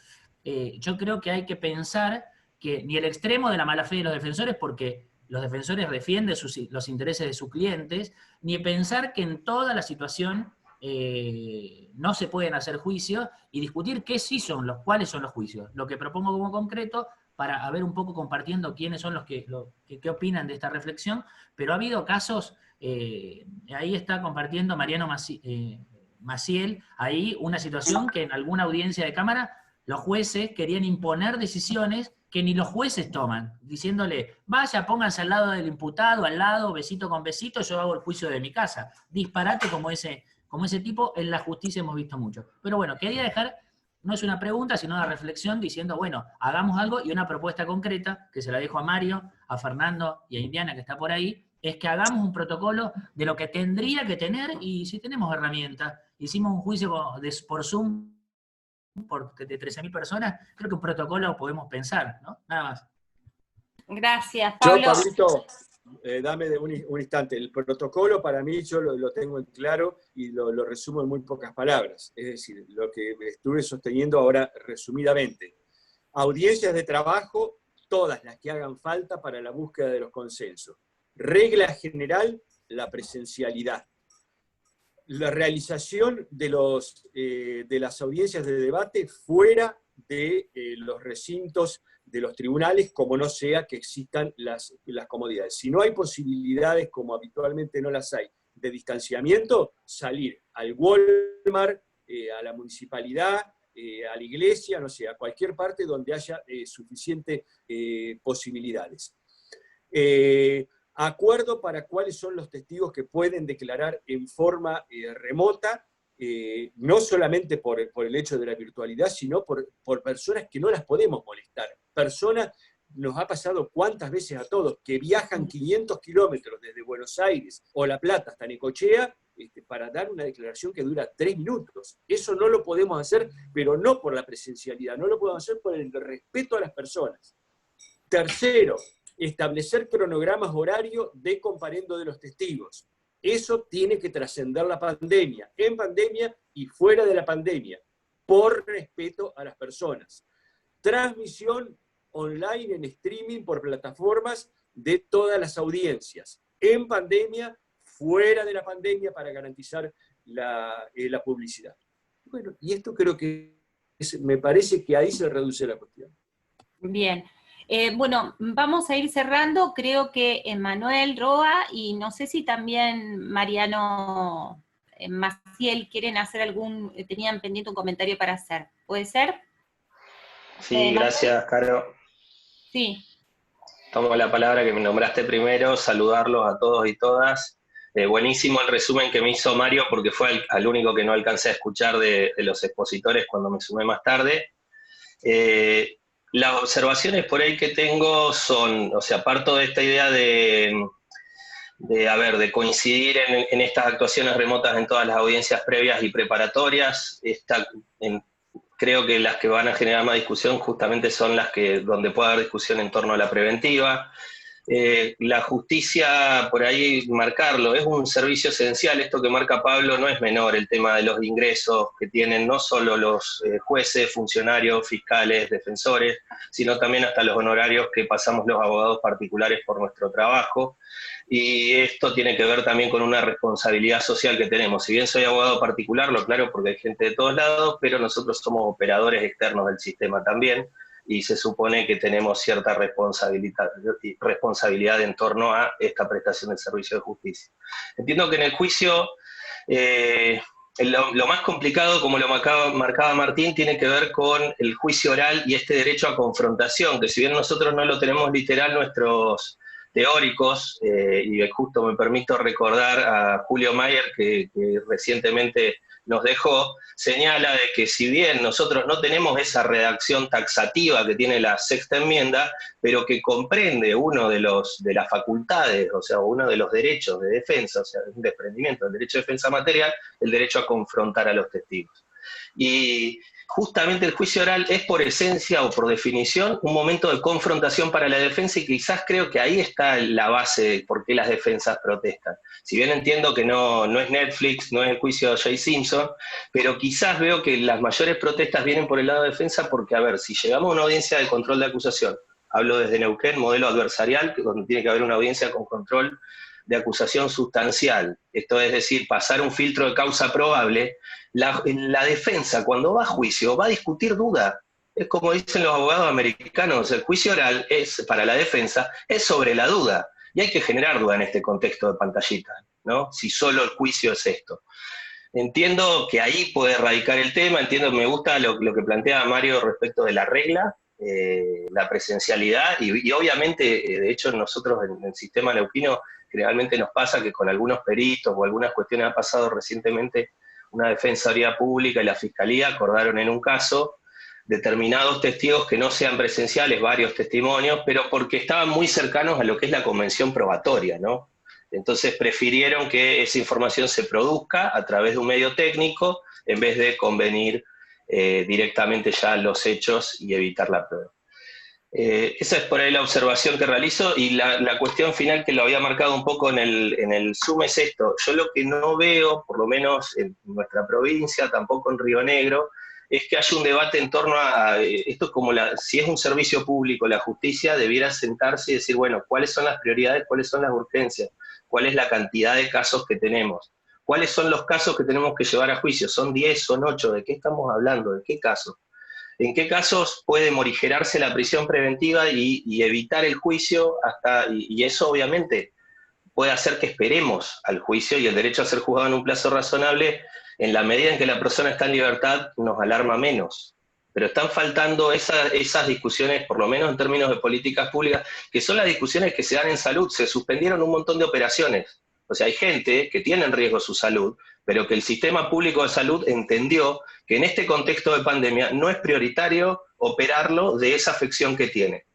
Speaker 9: Yo creo que hay que pensar que ni el extremo de la mala fe de los defensores, porque los defensores defienden los intereses de sus clientes, ni pensar que en toda la situación no se pueden hacer juicios y discutir cuáles son los juicios. Lo que propongo como concreto, para ver un poco compartiendo quiénes son los que opinan de esta reflexión, pero ha habido casos, ahí está compartiendo Mariano Maciel, ahí una situación que en alguna audiencia de cámara los jueces querían imponer decisiones que ni los jueces toman, diciéndole, vaya, pónganse al lado del imputado, al lado, besito con besito, yo hago el juicio de mi casa. Disparate como ese tipo, en la justicia hemos visto mucho. Pero bueno, quería dejar, no es una pregunta, sino una reflexión diciendo, bueno, hagamos algo, y una propuesta concreta, que se la dejo a Mario, a Fernando y a Indiana, que está por ahí, es que hagamos un protocolo de lo que tendría que tener, y si tenemos herramientas, hicimos un juicio por Zoom de 13.000 personas, creo que un protocolo podemos pensar, ¿no? Nada más.
Speaker 1: Gracias, Pablo.
Speaker 3: Yo, Pablito, dame un instante. El protocolo para mí yo lo tengo en claro y lo resumo en muy pocas palabras. Es decir, lo que estuve sosteniendo ahora resumidamente. Audiencias de trabajo, todas las que hagan falta para la búsqueda de los consensos. Regla general, la presencialidad. La realización de las audiencias de debate fuera de los recintos de los tribunales, como no sea que existan las comodidades. Si no hay posibilidades, como habitualmente no las hay, de distanciamiento, salir al Walmart, a la municipalidad, a la iglesia, no sé, a cualquier parte donde haya suficientes posibilidades. Acuerdo para cuáles son los testigos que pueden declarar en forma remota, no solamente por el hecho de la virtualidad, sino por personas que no las podemos molestar. Personas, nos ha pasado cuántas veces a todos, que viajan 500 kilómetros desde Buenos Aires o La Plata hasta Necochea para dar una declaración que dura 3 minutos. Eso no lo podemos hacer, pero no por la presencialidad, no lo podemos hacer por el respeto a las personas. Tercero, establecer cronogramas horarios de comparendo de los testigos. Eso tiene que trascender la pandemia, en pandemia y fuera de la pandemia, por respeto a las personas. Transmisión online en streaming por plataformas de todas las audiencias, en pandemia, fuera de la pandemia, para garantizar la publicidad. Bueno, y esto creo que me parece que ahí se reduce la cuestión.
Speaker 1: Bien. Bueno, vamos a ir cerrando. Creo que Emanuel Roa y no sé si también Mariano Maciel quieren hacer tenían pendiente un comentario para hacer. ¿Puede ser?
Speaker 10: Sí, gracias, Caro.
Speaker 1: Sí.
Speaker 10: Tomo la palabra que me nombraste primero, saludarlos a todos y todas. Buenísimo el resumen que me hizo Mario, porque fue al único que no alcancé a escuchar de los expositores cuando me sumé más tarde. Las observaciones por ahí que tengo son, o sea, parto de esta idea de coincidir en estas actuaciones remotas en todas las audiencias previas y preparatorias, creo que las que van a generar más discusión justamente son las donde puede haber discusión en torno a la preventiva. La justicia, por ahí marcarlo, es un servicio esencial. Esto que marca Pablo no es menor, el tema de los ingresos que tienen no solo los jueces, funcionarios, fiscales, defensores, sino también hasta los honorarios que pasamos los abogados particulares por nuestro trabajo. Y esto tiene que ver también con una responsabilidad social que tenemos. Si bien soy abogado particular, lo aclaro porque hay gente de todos lados, pero nosotros somos operadores externos del sistema también, y se supone que tenemos cierta responsabilidad en torno a esta prestación del servicio de justicia. Entiendo que en el juicio lo más complicado, como lo marcaba Martín, tiene que ver con el juicio oral y este derecho a confrontación, que si bien nosotros no lo tenemos literal, nuestros teóricos, y justo me permito recordar a Julio Mayer, que recientemente nos dejó, señala de que si bien nosotros no tenemos esa redacción taxativa que tiene la sexta enmienda, pero que comprende uno de las facultades, o sea, uno de los derechos de defensa, o sea, un desprendimiento del derecho de defensa material, el derecho a confrontar a los testigos. Y justamente el juicio oral es por esencia o por definición un momento de confrontación para la defensa, y quizás creo que ahí está la base de por qué las defensas protestan. Si bien entiendo que no es Netflix, no es el juicio de O.J. Simpson, pero quizás veo que las mayores protestas vienen por el lado de defensa porque, a ver, si llegamos a una audiencia de control de acusación, hablo desde Neuquén, modelo adversarial, donde tiene que haber una audiencia con control de acusación sustancial, esto es decir, pasar un filtro de causa probable, la defensa cuando va a juicio va a discutir duda. Es como dicen los abogados americanos, el juicio oral para la defensa es sobre la duda, y hay que generar duda en este contexto de pantallita, ¿no? Si solo el juicio es esto. Entiendo que ahí puede radicar el tema, me gusta lo que plantea Mario respecto de la regla, la presencialidad, y obviamente, de hecho nosotros en el sistema neuquino generalmente nos pasa que con algunos peritos o algunas cuestiones, ha pasado recientemente una defensoría pública y la fiscalía acordaron en un caso determinados testigos que no sean presenciales, varios testimonios, pero porque estaban muy cercanos a lo que es la convención probatoria, ¿no? Entonces prefirieron que esa información se produzca a través de un medio técnico en vez de convenir directamente ya los hechos y evitar la prueba. Esa es por ahí la observación que realizo, y la cuestión final que lo había marcado un poco en el Zoom es esto. Yo lo que no veo, por lo menos en nuestra provincia, tampoco en Río Negro, es que haya un debate en torno a esto. Es como si es un servicio público, la justicia debiera sentarse y decir, bueno, ¿cuáles son las prioridades, cuáles son las urgencias, cuál es la cantidad de casos que tenemos? ¿Cuáles son los casos que tenemos que llevar a juicio? ¿Son 10, son 8? ¿De qué estamos hablando? ¿De qué casos? ¿En qué casos puede morigerarse la prisión preventiva y evitar el juicio y eso obviamente puede hacer que esperemos al juicio, y el derecho a ser juzgado en un plazo razonable, en la medida en que la persona está en libertad, nos alarma menos? Pero están faltando esas discusiones, por lo menos en términos de políticas públicas, que son las discusiones que se dan en salud. Se suspendieron un montón de operaciones. O sea, hay gente que tiene en riesgo su salud, pero que el sistema público de salud entendió que en este contexto de pandemia no es prioritario operarlo de esa afección que tiene,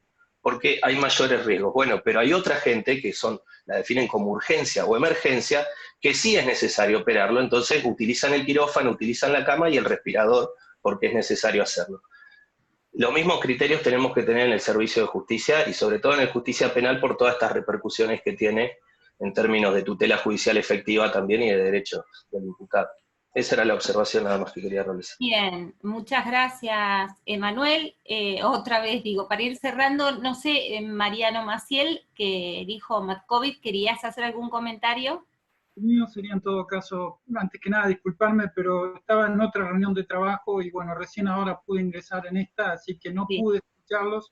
Speaker 10: porque hay mayores riesgos. Bueno, pero hay otra gente que la definen como urgencia o emergencia, que sí es necesario operarlo, entonces utilizan el quirófano, utilizan la cama y el respirador, porque es necesario hacerlo. Los mismos criterios tenemos que tener en el servicio de justicia, y sobre todo en la justicia penal, por todas estas repercusiones que tiene en términos de tutela judicial efectiva también y de derechos del imputado. Esa era la observación nada más que quería realizar.
Speaker 1: Bien, muchas gracias, Emanuel. Otra vez digo, para ir cerrando, no sé, Mariano Maciel, que dijo Matkovic, ¿querías hacer algún comentario?
Speaker 11: El mío sería en todo caso, antes que nada disculparme, pero estaba en otra reunión de trabajo y bueno, recién ahora pude ingresar en esta, así que no pude escucharlos.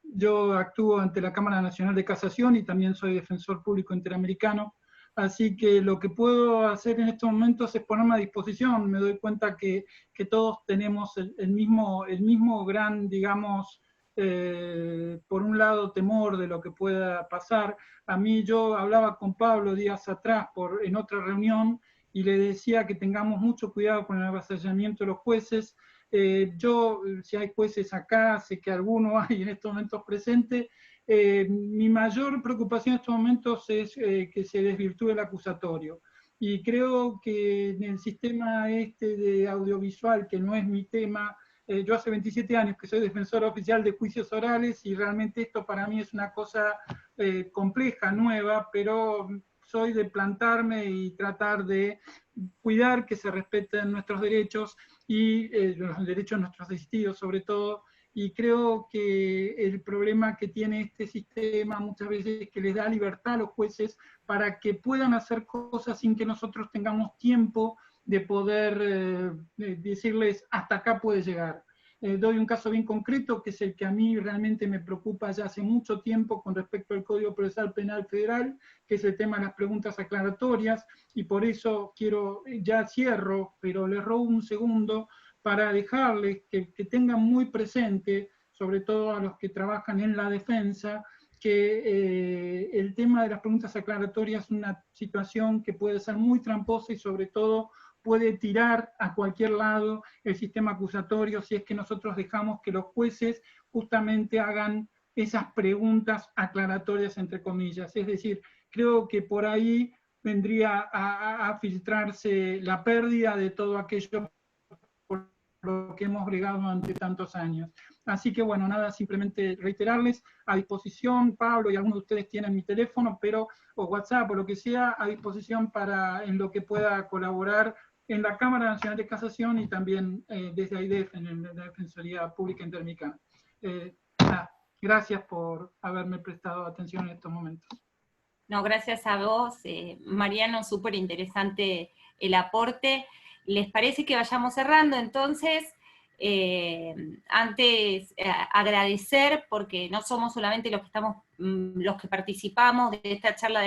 Speaker 11: Yo actúo ante la Cámara Nacional de Casación y también soy defensor público interamericano, así que lo que puedo hacer en estos momentos es ponerme a disposición. Me doy cuenta que todos tenemos el mismo gran, digamos, por un lado temor de lo que pueda pasar. A mí, yo hablaba con Pablo días atrás en otra reunión y le decía que tengamos mucho cuidado con el avasallamiento de los jueces. Si hay jueces acá, sé que algunos hay en estos momentos presentes, mi mayor preocupación en estos momentos es que se desvirtúe el acusatorio. Y creo que en el sistema este de audiovisual, que no es mi tema, yo hace 27 años que soy defensor oficial de juicios orales y realmente esto para mí es una cosa compleja, nueva, pero soy de plantarme y tratar de cuidar que se respeten nuestros derechos y los derechos de nuestros asistidos sobre todo. Y creo que el problema que tiene este sistema muchas veces es que les da libertad a los jueces para que puedan hacer cosas sin que nosotros tengamos tiempo de poder decirles hasta acá puede llegar. Doy un caso bien concreto, que es el que a mí realmente me preocupa ya hace mucho tiempo con respecto al Código Procesal Penal Federal, que es el tema de las preguntas aclaratorias, y por eso quiero, ya cierro, pero les robo un segundo para dejarles que tengan muy presente, sobre todo a los que trabajan en la defensa, que el tema de las preguntas aclaratorias es una situación que puede ser muy tramposa y sobre todo puede tirar a cualquier lado el sistema acusatorio si es que nosotros dejamos que los jueces justamente hagan esas preguntas aclaratorias, entre comillas. Es decir, creo que por ahí vendría a filtrarse la pérdida de todo aquello por lo que hemos bregado durante tantos años. Así que bueno, nada, simplemente reiterarles a disposición, Pablo y algunos de ustedes tienen mi teléfono, pero, o WhatsApp o lo que sea, a disposición para en lo que pueda colaborar en la Cámara Nacional de Casación y también desde AIDEF, en la Defensoría Pública Interamericana. Gracias por haberme prestado atención en estos momentos.
Speaker 1: No, gracias a vos, Mariano, súper interesante el aporte. ¿Les parece que vayamos cerrando? Entonces, antes agradecer, porque no somos solamente los que participamos de esta charla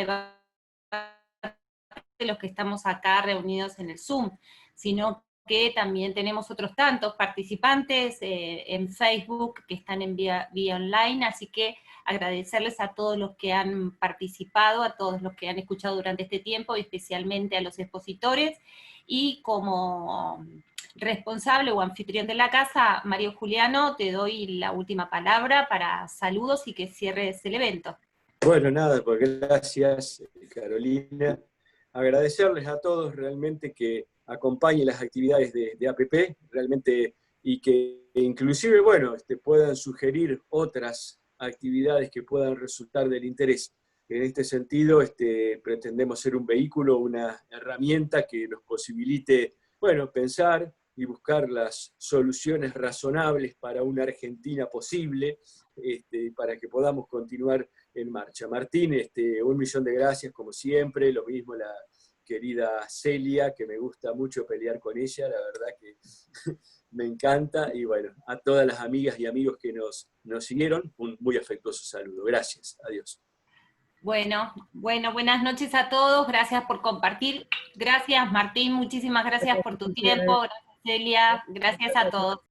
Speaker 1: de los que estamos acá reunidos en el Zoom, sino que también tenemos otros tantos participantes en Facebook que están en vía online, así que agradecerles a todos los que han participado, a todos los que han escuchado durante este tiempo, y especialmente a los expositores, y como responsable o anfitrión de la casa, Mario Juliano, te doy la última palabra para saludos y que cierres el evento.
Speaker 3: Bueno, nada, pues gracias, Carolina. Agradecerles a todos realmente que acompañen las actividades de APP, realmente, y que inclusive, bueno, puedan sugerir otras actividades que puedan resultar del interés. En este sentido, pretendemos ser un vehículo, una herramienta que nos posibilite, bueno, pensar y buscar las soluciones razonables para una Argentina posible, para que podamos continuar en marcha. Martín, 1.000.000 de gracias, como siempre, lo mismo la querida Celia, que me gusta mucho pelear con ella, la verdad que me encanta, y bueno, a todas las amigas y amigos que nos siguieron, un muy afectuoso saludo. Gracias, adiós.
Speaker 1: Bueno, buenas noches a todos, gracias por compartir, gracias Martín, muchísimas gracias por tu tiempo, gracias Celia, gracias a todos.